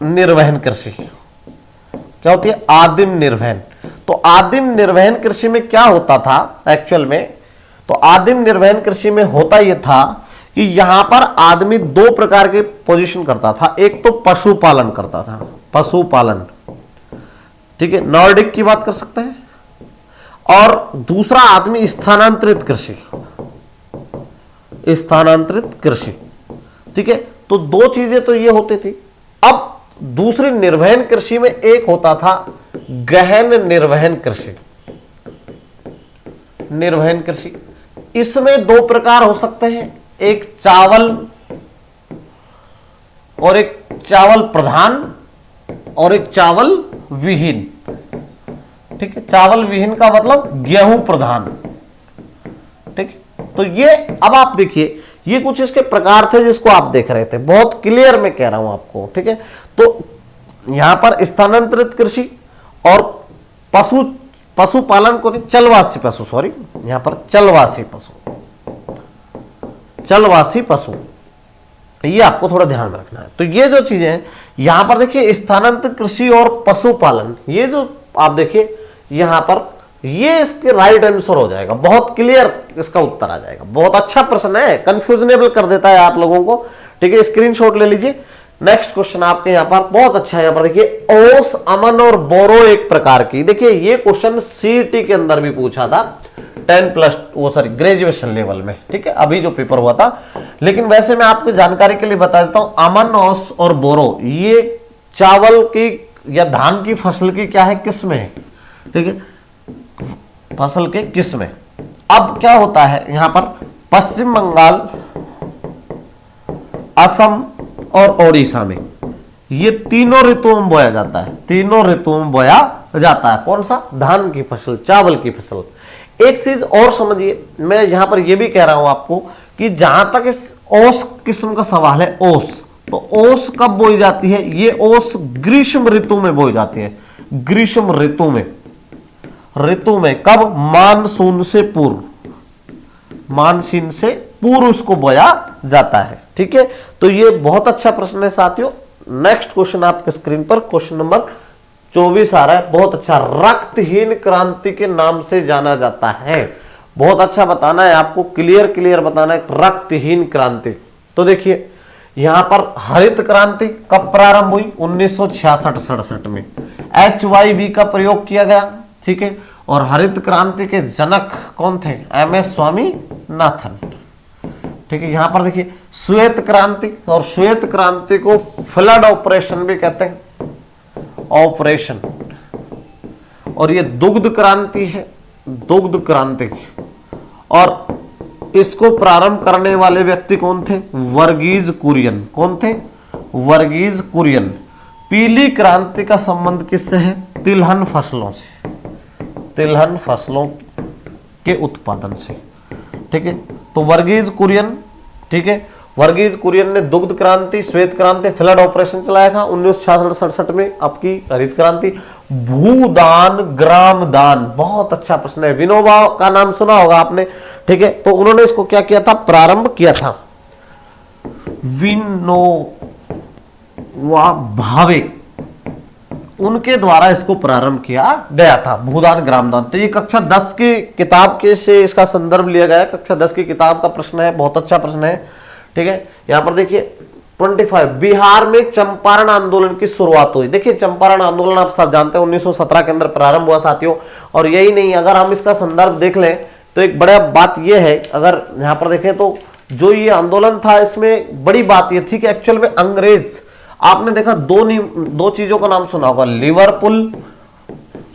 निर्वहन कृषि। क्या होती है? आदिम निर्वहन। तो आदिम निर्वहन कृषि में क्या होता था एक्चुअल में, तो आदिम निर्वहन कृषि में होता यह था कि यहां पर आदमी दो प्रकार के पोजीशन करता था। एक तो पशुपालन करता था, पशुपालन, ठीक है, नॉर्डिक की बात कर सकते हैं। और दूसरा आदमी स्थानांतरित कृषि, स्थानांतरित कृषि, ठीक है। तो दो चीजें तो ये होती थी। अब दूसरी निर्वहन कृषि में एक होता था गहन निर्वहन कृषि, निर्वहन कृषि। इसमें दो प्रकार हो सकते हैं, एक चावल और एक चावल प्रधान और एक चावल विहीन, ठीक है। चावल विहीन का मतलब गेहूं प्रधान, ठीक है। तो ये अब आप देखिए, ये कुछ इसके प्रकार थे जिसको आप देख रहे थे, बहुत क्लियर मैं कह रहा हूं आपको, ठीक है। तो यहां पर स्थानांतरित कृषि और पशुपालन को चलवासी पशु, सॉरी यहां पर चलवासी पशु, चलवासी पशु, ये आपको थोड़ा ध्यान में रखना है। तो ये जो चीजें हैं यहां पर देखिए, स्थानांतरित कृषि और पशुपालन, ये जो आप देखिए यहां पर, ये इसके राइट आंसर हो जाएगा, बहुत क्लियर इसका उत्तर आ जाएगा। बहुत अच्छा प्रश्न है, कंफ्यूजनेबल कर देता है आप लोगों को, ठीक है। स्क्रीनशॉट ले लीजिए। नेक्स्ट क्वेश्चन आपके यहां पर बहुत अच्छा है, यहां पर देखिए ओस, अमन और बोरो एक प्रकार की। देखिए ये क्वेश्चन सीईटी के अंदर भी पूछा था 10+ वो सॉरी ग्रेजुएशन लेवल में, ठीक है, अभी जो पेपर हुआ था। लेकिन वैसे मैं आपको जानकारी के लिए बता देता हूं, अमन, ओस और बोरो ये चावल की या धान की फसल की क्या है, किस्में है, ठीक है, फसल के किस्में। अब क्या होता है यहां पर, पश्चिम बंगाल, असम और ओडिशा में ये तीनों ऋतुओं में बोया जाता है, तीनों ऋतुओं में बोया जाता है। कौन सा? धान की फसल, चावल की फसल। एक चीज और समझिए, मैं यहां पर यह भी कह रहा हूं आपको कि जहां तक इस ओस किस्म का सवाल है, ओस, तो ओस कब बोई जाती है? ये ओस ग्रीष्म ऋतु में बोई जाती है, ग्रीष्म ऋतु में, ऋतु में कब? मानसून से पूर्व, मानसून से पूर्व उसको बोया जाता है, ठीक है। तो ये बहुत अच्छा प्रश्न है साथियों। नेक्स्ट क्वेश्चन आपके स्क्रीन पर क्वेश्चन नंबर 24 आ रहा है, बहुत अच्छा। रक्तहीन क्रांति के नाम से जाना जाता है, बहुत अच्छा बताना है आपको, क्लियर बताना है रक्तहीन क्रांति। तो देखिए यहां पर हरित क्रांति कब प्रारंभ हुई? 1966-67 में HYV का प्रयोग किया गया, ठीक है। और हरित क्रांति के जनक कौन थे? MS स्वामीनाथन, ठीक है। यहां पर देखिए श्वेत क्रांति, और श्वेत क्रांति को फ्लड ऑपरेशन भी कहते हैं, ऑपरेशन। और ये दुग्ध क्रांति है, दुग्ध क्रांति। और इसको प्रारंभ करने वाले व्यक्ति कौन थे? वर्गीज कुरियन। कौन थे? वर्गीज कुरियन। पीली क्रांति का संबंध किससे है? तिलहन फसलों से, तिलहन फसलों के उत्पादन से, ठीक है। तो वर्गीज कुरियन, ठीक है, वर्गीज कुरियन ने दुग्ध क्रांति, श्वेत क्रांति, फ्लड ऑपरेशन चलाया था 1966-67 में। आपकी हरित क्रांति, भूदान, ग्राम दान, बहुत अच्छा प्रश्न है। विनोबा का नाम सुना होगा आपने, ठीक है। तो उन्होंने इसको क्या किया था? प्रारंभ किया था। विनोबा भावे उनके द्वारा इसको प्रारंभ किया गया था, भूदान ग्रामदान। तो ये कक्षा 10 की किताब के से इसका संदर्भ लिया गया है, कक्षा 10 की किताब का प्रश्न है, बहुत अच्छा प्रश्न है। ठीक है, यहां पर देखिए 25, बिहार में चंपारण आंदोलन की शुरुआत हुई। देखिए चंपारण आंदोलन आप सब जानते हैं 1917 के अंदर प्रारंभ हुआ साथियों। और यही नहीं, अगर हम इसका संदर्भ देख लें तो एक बड़ा बात यह है, अगर यहां पर देखें तो जो ये आंदोलन था इसमें बड़ी बात यह थी कि एक्चुअल में अंग्रेज, आपने देखा दो चीजों का नाम सुना होगा, लिवरपूल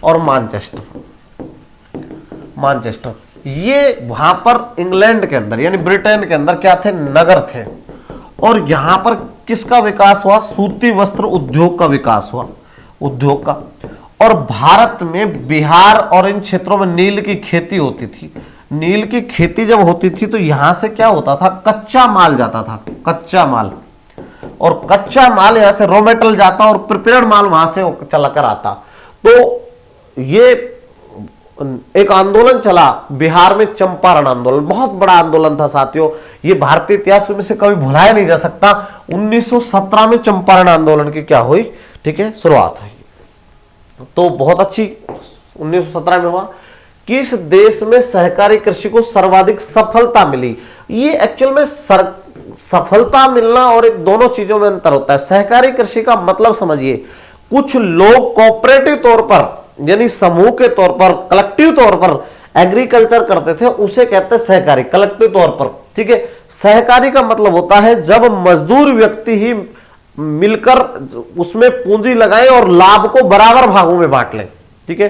और मैनचेस्टर। ये वहां पर इंग्लैंड के अंदर यानी ब्रिटेन के अंदर क्या थे, नगर थे। और यहां पर किसका विकास हुआ, सूती वस्त्र उद्योग का विकास हुआ, उद्योग का। और भारत में बिहार और इन क्षेत्रों में नील की खेती होती थी। नील की खेती जब होती थी तो यहां से क्या होता था, कच्चा माल जाता था, कच्चा माल। और कच्चा माल यहां से रॉ मेटेरियल जाता और प्रिपेयर्ड माल वहां से चला कर आता। तो ये एक आंदोलन चला बिहार में, चंपारण आंदोलन, बहुत बड़ा आंदोलन था साथियों। ये भारतीय इतिहास में से कभी भुलाया नहीं जा सकता। 1917 में चंपारण आंदोलन की क्या हुई, ठीक है, शुरुआत हुई। तो बहुत अच्छी 1917 में हुआ। किस देश में सहकारी कृषि को सर्वाधिक सफलता मिली? ये एक्चुअल में सफलता मिलना और एक दोनों चीजों में अंतर होता है। सहकारी कृषि का मतलब समझिए, कुछ लोग कोऑपरेटिव तौर पर यानी समूह के तौर पर, कलेक्टिव तौर पर एग्रीकल्चर करते थे, उसे कहते हैं सहकारी, कलेक्टिव तौर पर। ठीक है, सहकारी का मतलब होता है जब मजदूर व्यक्ति ही मिलकर उसमें पूंजी लगाएं और लाभ को बराबर भागों में बांट लें। ठीक है,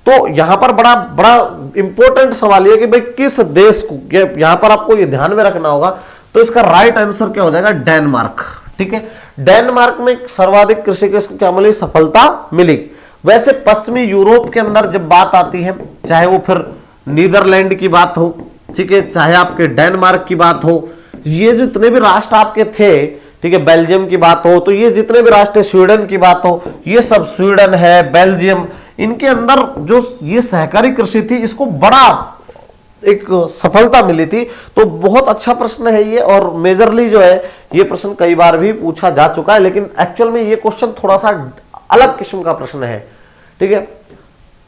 तो यहां पर बड़ा बड़ा इंपॉर्टेंट सवाल यह कि भाई किस देश को, यहां पर आपको यह ध्यान में रखना होगा। तो इसका राइट आंसर क्या हो जाएगा, डेनमार्क। ठीक है, डेनमार्क में सर्वाधिक कृषि को क्या मिली, सफलता मिली। वैसे पश्चिमी यूरोप के अंदर जब बात आती है, चाहे वो फिर नीदरलैंड की बात हो, ठीक है, चाहे आपके डेनमार्क की बात हो, ये जितने भी राष्ट्र आपके थे, ठीक है, बेल्जियम की बात हो, तो ये जितने भी राष्ट्र, स्वीडन की बात हो, ये सब, स्वीडन है, बेल्जियम, इनके अंदर जो ये सहकारी कृषि थी इसको बड़ा एक सफलता मिली थी। तो बहुत अच्छा प्रश्न है ये, और मेजरली जो है ये प्रश्न कई बार भी पूछा जा चुका है, लेकिन एक्चुअल में ये क्वेश्चन थोड़ा सा अलग किस्म का प्रश्न है। ठीक है,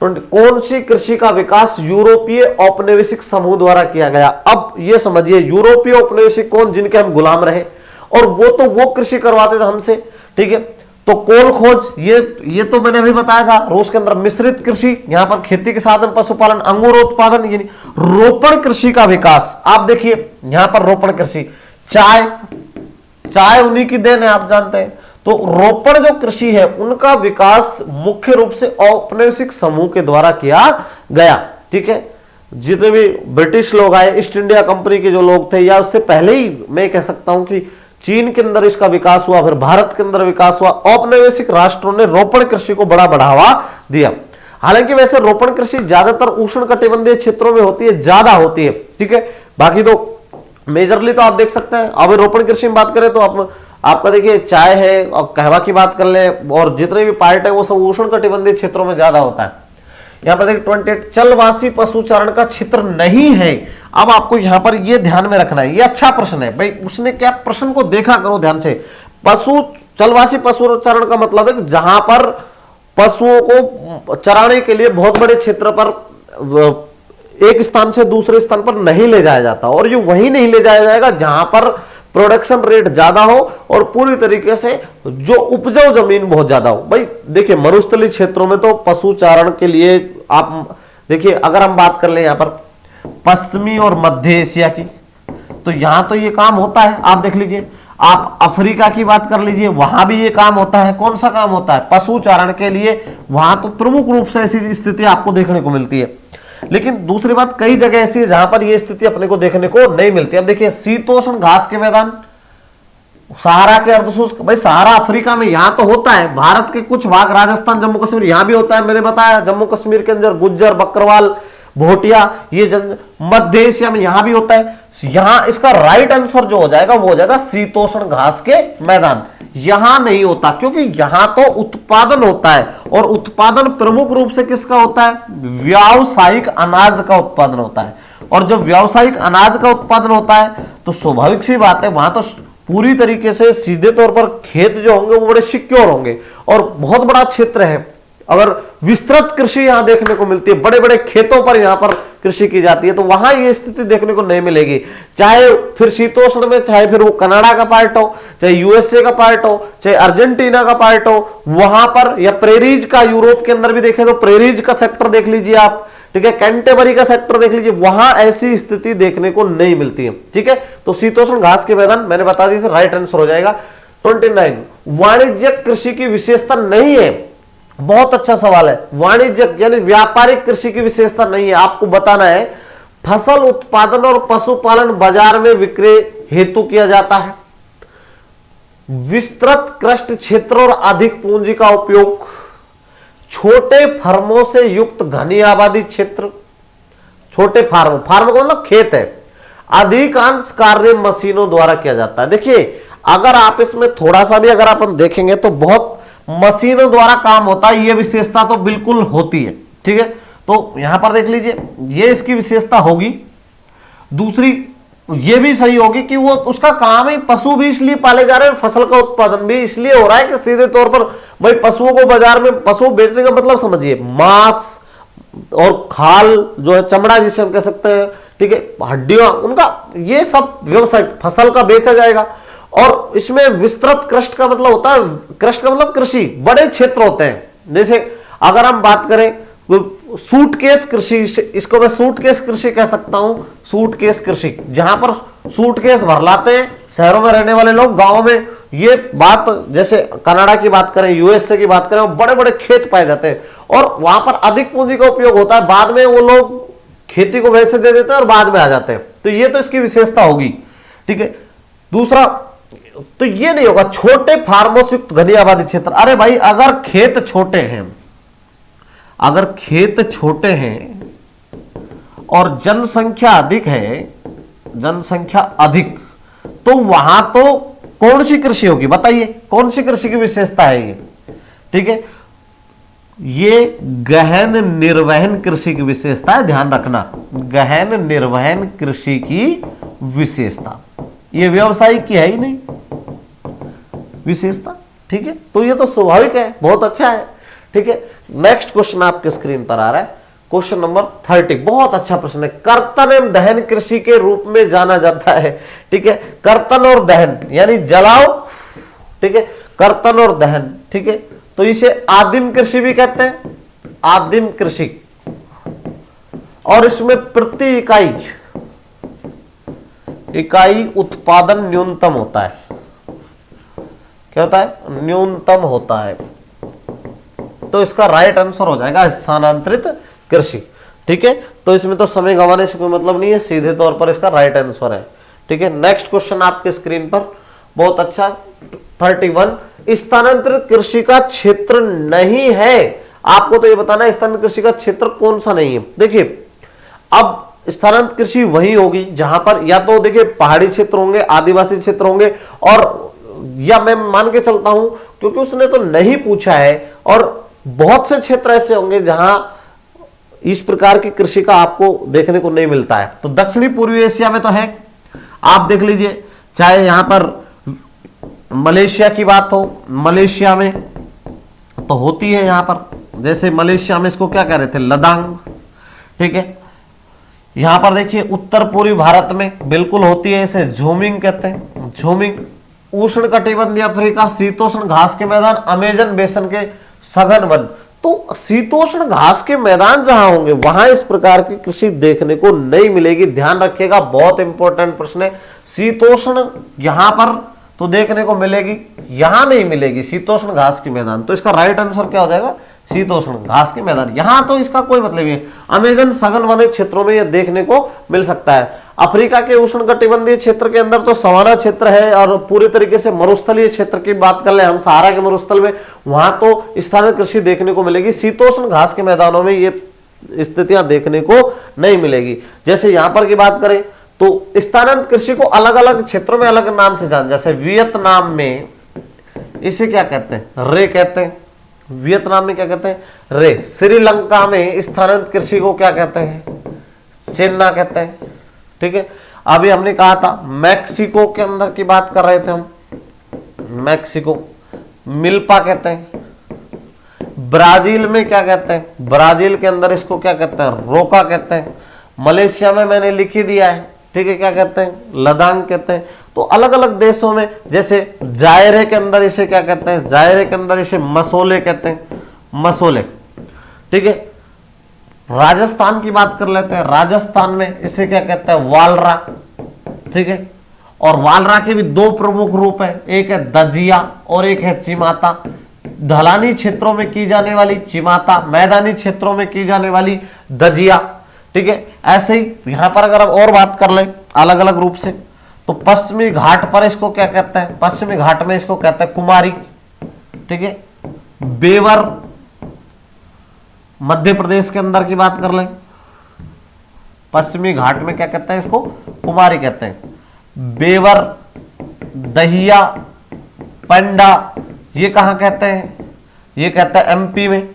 कौन सी कृषि का विकास यूरोपीय औपनिवेशिक समूह द्वारा किया गया? अब ये समझिए, यूरोपीय औपनिवेशिक कौन, जिनके हम गुलाम रहे, और वो कृषि करवाते थे हमसे। ठीक है, तो कोल खोज, ये तो मैंने अभी बताया था, रूस के अंदर मिश्रित कृषि, यहां पर खेती के साधन, पशुपालन, अंगूर उत्पादन, यानी रोपण कृषि का विकास। आप देखिए यहां पर रोपण कृषि, चाय उन्हीं की देन है, आप जानते हैं। तो रोपण जो कृषि है उनका विकास मुख्य रूप से औपनिवेशिक समूह के द्वारा किया गया। ठीक है, जितने भी ब्रिटिश लोग आए, ईस्ट इंडिया कंपनी के जो लोग थे, या उससे पहले ही मैं कह सकता हूं कि चीन के अंदर इसका विकास हुआ, फिर भारत के अंदर विकास हुआ। औपनिवेशिक राष्ट्रों ने रोपण कृषि को बड़ा बढ़ावा दिया। हालांकि वैसे रोपण कृषि ज्यादातर उष्णकटिबंधीय क्षेत्रों में होती है, ज्यादा होती है। ठीक है, बाकी तो मेजरली तो आप देख सकते हैं। अब रोपण कृषि में बात करें तो आपका देखिए चाय है और कहवा की बात कर ले, और जितने भी पार्ट है वो सब उष्णकटिबंधीय क्षेत्रों में ज्यादा होता है। यहां पर देखिए 28, चलवासी पशुचारण का क्षेत्र नहीं है। अब आपको यहां पर ये ध्यान में रखना है, ये अच्छा प्रश्न है भाई, उसने क्या प्रश्न को देखा करो ध्यान से। चलवासी पशुचारण का मतलब है कि जहां पर पशुओं को चराने के लिए बहुत बड़े क्षेत्र पर एक स्थान से दूसरे स्थान पर नहीं ले जाया जाता, और ये वहीं नहीं ले जाया जाएगा जहां पर प्रोडक्शन रेट ज्यादा हो और पूरी तरीके से जो उपजाऊ जमीन बहुत ज्यादा हो। भाई देखिए मरुस्थलीय क्षेत्रों में तो पशुचारण के लिए आप देखिए, अगर हम बात कर ले यहाँ पर पश्चिमी और मध्य एशिया की, तो यहां तो ये काम होता है। आप देख लीजिए, आप अफ्रीका की बात कर लीजिए, वहां भी ये काम होता है। कौन सा काम होता है? पशुचारण के लिए वहां तो प्रमुख रूप से ऐसी स्थिति आपको देखने को मिलती है। लेकिन दूसरी बात, कई जगह ऐसी है जहां पर यह स्थिति अपने को देखने को नहीं मिलती। अब देखिए शीतोष्ण घास के मैदान, सहारा के अर्धशुष्क, भाई सहारा अफ्रीका में यहां तो होता है, भारत के कुछ भाग, राजस्थान, जम्मू कश्मीर, यहां भी होता है। मैंने बताया जम्मू कश्मीर के अंदर गुज्जर, बकरवाल, भोटिया, ये मध्य एशिया में यहां भी होता है। यहां इसका राइट आंसर जो हो जाएगा वो हो जाएगा शीतोष्ण घास के मैदान। यहां नहीं होता, क्योंकि यहां तो उत्पादन होता है, और उत्पादन प्रमुख रूप से किसका होता है? व्यावसायिक अनाज का उत्पादन होता है। और जब व्यावसायिक अनाज का उत्पादन होता है तो स्वाभाविक सी बात है वहां तो पूरी तरीके से सीधे तौर पर खेत जो होंगे वो बड़े सिक्योर होंगे, और बहुत बड़ा क्षेत्र है। अगर विस्तृत कृषि यहां देखने को मिलती है, बड़े बड़े खेतों पर यहां पर कृषि की जाती है, तो वहां ये स्थिति देखने को नहीं मिलेगी। चाहे फिर शीतोष्ण में, चाहे फिर वो कनाडा का पार्ट हो, चाहे यूएसए का पार्ट हो, चाहे अर्जेंटीना का पार्ट हो, वहां पर, या प्रेरीज का यूरोप के अंदर भी देखें तो प्रेरीज का सेक्टर देख लीजिए आप, ठीक है, कैंटेबरी का सेक्टर देख लीजिए, वहां ऐसी स्थिति देखने को नहीं मिलती है। ठीक है, तो शीतोष्ण घास के मैदान मैंने बता दी थी, राइट आंसर हो जाएगा 29। वाणिज्यिक कृषि की विशेषता नहीं है, बहुत अच्छा सवाल है। वाणिज्यिक यानी व्यापारिक कृषि की विशेषता नहीं है, आपको बताना है फसल उत्पादन और पशुपालन बाजार में विक्रय हेतु किया जाता है, विस्तृत कृषि क्षेत्र और अधिक पूंजी का उपयोग, छोटे फर्मों से युक्त घनी आबादी क्षेत्र, छोटे फार्म, फार्म का मतलब खेत है, अधिकांश कार्य मशीनों द्वारा किया जाता है। देखिए अगर आप इसमें थोड़ा सा भी अगर अपन देखेंगे तो बहुत मशीनों द्वारा काम होता है, यह विशेषता तो बिल्कुल होती है। ठीक है, तो यहां पर देख लीजिए ये इसकी विशेषता होगी। दूसरी ये भी सही होगी कि वो उसका काम है, पशु भी इसलिए पाले जा रहे हैं, फसल का उत्पादन भी इसलिए हो रहा है कि सीधे तौर पर भाई पशुओं को बाजार में, पशु बेचने का मतलब समझिए मांस और खाल जो है, चमड़ा जिसे हम कह सकते हैं, ठीक है, हड्डियां, उनका ये सब व्यवसाय फसल का बेचा जाएगा। और इसमें विस्तृत कृषि का मतलब होता है, कृषि का मतलब कृषि, बड़े क्षेत्र होते हैं। जैसे अगर हम बात करें सूटकेस कृषि, इसको मैं सूटकेस कृषि कह सकता हूं, सूटकेस कृषि, जहां पर सूटकेस भर लाते हैं शहरों में रहने वाले लोग, गांवों में ये बात, जैसे कनाडा की बात करें, यूएसए की बात करें, बड़े बड़े खेत पाए जाते हैं और वहां पर अधिक पूंजी का उपयोग होता है, बाद में वो लोग खेती को वैसे दे देते हैं और बाद में आ जाते हैं, तो ये तो इसकी विशेषता होगी। ठीक है, दूसरा तो ये नहीं होगा छोटे फार्मों से युक्त घनी आबादी क्षेत्र। अरे भाई अगर खेत छोटे हैं, अगर खेत छोटे हैं और जनसंख्या अधिक है, जनसंख्या अधिक, तो वहां तो कौन सी कृषि होगी बताइए, कौन सी कृषि की विशेषता है ये? ठीक है, ये गहन निर्वहन कृषि की विशेषता है, ध्यान रखना, गहन निर्वहन कृषि की विशेषता, ये व्यवसायिक की है ही नहीं विशेषता। ठीक है, तो ये तो स्वाभाविक है, बहुत अच्छा है। ठीक है, नेक्स्ट क्वेश्चन आपके स्क्रीन पर आ रहा है, क्वेश्चन नंबर 30, बहुत अच्छा प्रश्न है। कर्तन एवं दहन कृषि के रूप में जाना जाता है। ठीक है, कर्तन और दहन यानी जलाओ, ठीक है, कर्तन और दहन, ठीक है, तो इसे आदिम कृषि भी कहते हैं, आदिम कृषि। और इसमें प्रति इकाई उत्पादन न्यूनतम होता है, क्या होता है? न्यूनतम होता है, तो इसका राइट आंसर हो जाएगा स्थानांतरित कृषि। ठीक है, तो इसमें तो समय गंवाने से कोई मतलब नहीं है, सीधे तौर पर इसका राइट आंसर है। ठीक है, नेक्स्ट क्वेश्चन आपके स्क्रीन पर, बहुत अच्छा, 31, स्थानांतरित कृषि का क्षेत्र नहीं है। आपको तो ये बताना है स्थानांतरित कृषि का क्षेत्र कौन सा नहीं है। देखिए अब स्थानांतरित कृषि वही होगी जहां पर या तो देखिए पहाड़ी क्षेत्र होंगे, आदिवासी क्षेत्र होंगे, और या मैं मान के चलता हूं क्योंकि उसने तो नहीं पूछा है, और बहुत से क्षेत्र ऐसे होंगे जहां इस प्रकार की कृषि का आपको देखने को नहीं मिलता है। तो दक्षिणी पूर्वी एशिया में तो है, आप देख लीजिए, चाहे यहां पर मलेशिया की बात हो, मलेशिया में तो होती है, यहां पर जैसे मलेशिया में इसको क्या कह रहे थे, लदांग। ठीक है, यहां पर देखिए उत्तर पूर्वी भारत में बिल्कुल होती है, इसे झूमिंग कहते हैं, झूमिंग। उष्ण कटिबंधीय अफ्रीका, शीतोष्ण घास के मैदान, अमेजन बेसन के सघन वन। तो शीतोष्ण घास के मैदान जहां होंगे वहां इस प्रकार की कृषि देखने को नहीं मिलेगी, ध्यान रखिएगा, बहुत इंपॉर्टेंट प्रश्न है। शीतोष्ण यहां पर तो देखने को मिलेगी, यहां नहीं मिलेगी शीतोष्ण घास के मैदान, तो इसका राइट आंसर क्या हो जाएगा, शीतोष्ण घास के मैदान। यहां तो इसका कोई मतलब नहीं है, अमेजन सघन वन क्षेत्रों में यह देखने को मिल सकता है। अफ्रीका के उष्णकटिबंधीय क्षेत्र के अंदर तो सवाना क्षेत्र है, और पूरी तरीके से मरुस्थलीय क्षेत्र की बात कर ले हम, सहारा के मरुस्थल में, वहां तो स्थानीय कृषि देखने को मिलेगी। शीतोष्ण घास के मैदानों में ये स्थितियां देखने को नहीं मिलेगी। जैसे यहां पर की बात करें तो स्थानांतरित कृषि को अलग अलग क्षेत्रों में अलग नाम से जान, जैसे वियतनाम में इसे क्या कहते हैं, रे कहते हैं, वियतनाम में क्या कहते हैं, रे। श्रीलंका में स्थानांतरित कृषि को क्या कहते हैं, चेन्ना कहते हैं। ठीक है, अभी हमने कहा था मैक्सिको के अंदर की बात कर रहे थे हम, मैक्सिको मिल्पा कहते हैं। ब्राजील में क्या कहते हैं, ब्राजील के अंदर इसको क्या कहते हैं, रोका कहते हैं। मलेशिया में मैंने लिख ही दिया है, ठीक है, क्या कहते हैं, लदांग कहते हैं। तो अलग अलग देशों में, जैसे जायरे के अंदर इसे क्या कहते हैं, जायरे के अंदर इसे मसोले कहते हैं, मसोले, ठीक है। राजस्थान की बात कर लेते हैं, राजस्थान में इसे क्या कहते हैं, वालरा, ठीक है। और वालरा के भी दो प्रमुख रूप है, एक है दजिया और एक है चिमाता। ढलानी क्षेत्रों में की जाने वाली चिमाता, मैदानी क्षेत्रों में की जाने वाली दजिया, ठीक है। ऐसे ही यहां पर अगर अब और बात कर लें अलग अलग रूप से, तो पश्चिमी घाट पर इसको क्या कहते हैं, पश्चिमी घाट में इसको कहते हैं कुमारी, ठीक है। बेवर, मध्य प्रदेश के अंदर की बात कर लें, पश्चिमी घाट में क्या कहते हैं, इसको कुमारी कहते हैं। बेवर, दहिया, पंडा, ये कहां कहते हैं, ये कहते हैं एमपी में,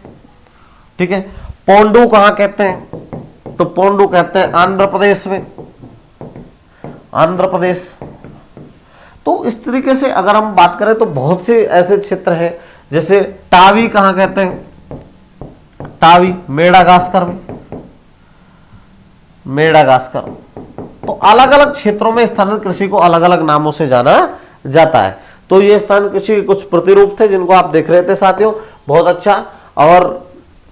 ठीक है। पोंडू कहां कहते हैं, तो पोंडू कहते हैं आंध्र प्रदेश में, आंध्र प्रदेश। तो इस तरीके से अगर हम बात करें तो बहुत से ऐसे क्षेत्र हैं, जैसे टावी कहां कहते हैं, टावी मेडागास्कर में, मेडागास्कर। तो अलग अलग क्षेत्रों में स्थानिक कृषि को अलग अलग नामों से जाना जाता है। तो ये स्थानिक कृषि के कुछ प्रतिरूप थे जिनको आप देख रहे थे साथियों, बहुत अच्छा। और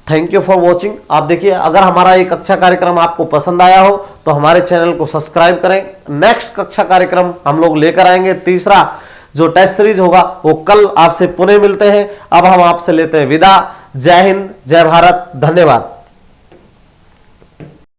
थैंक यू फॉर वॉचिंग। आप देखिए, अगर हमारा ये कक्षा कार्यक्रम आपको पसंद आया हो तो हमारे चैनल को सब्सक्राइब करें। नेक्स्ट कक्षा कार्यक्रम हम लोग लेकर आएंगे, तीसरा जो टेस्ट सीरीज होगा वो कल आपसे पुनः मिलते हैं। अब हम आपसे लेते हैं विदा। जय हिंद, जय भारत, धन्यवाद।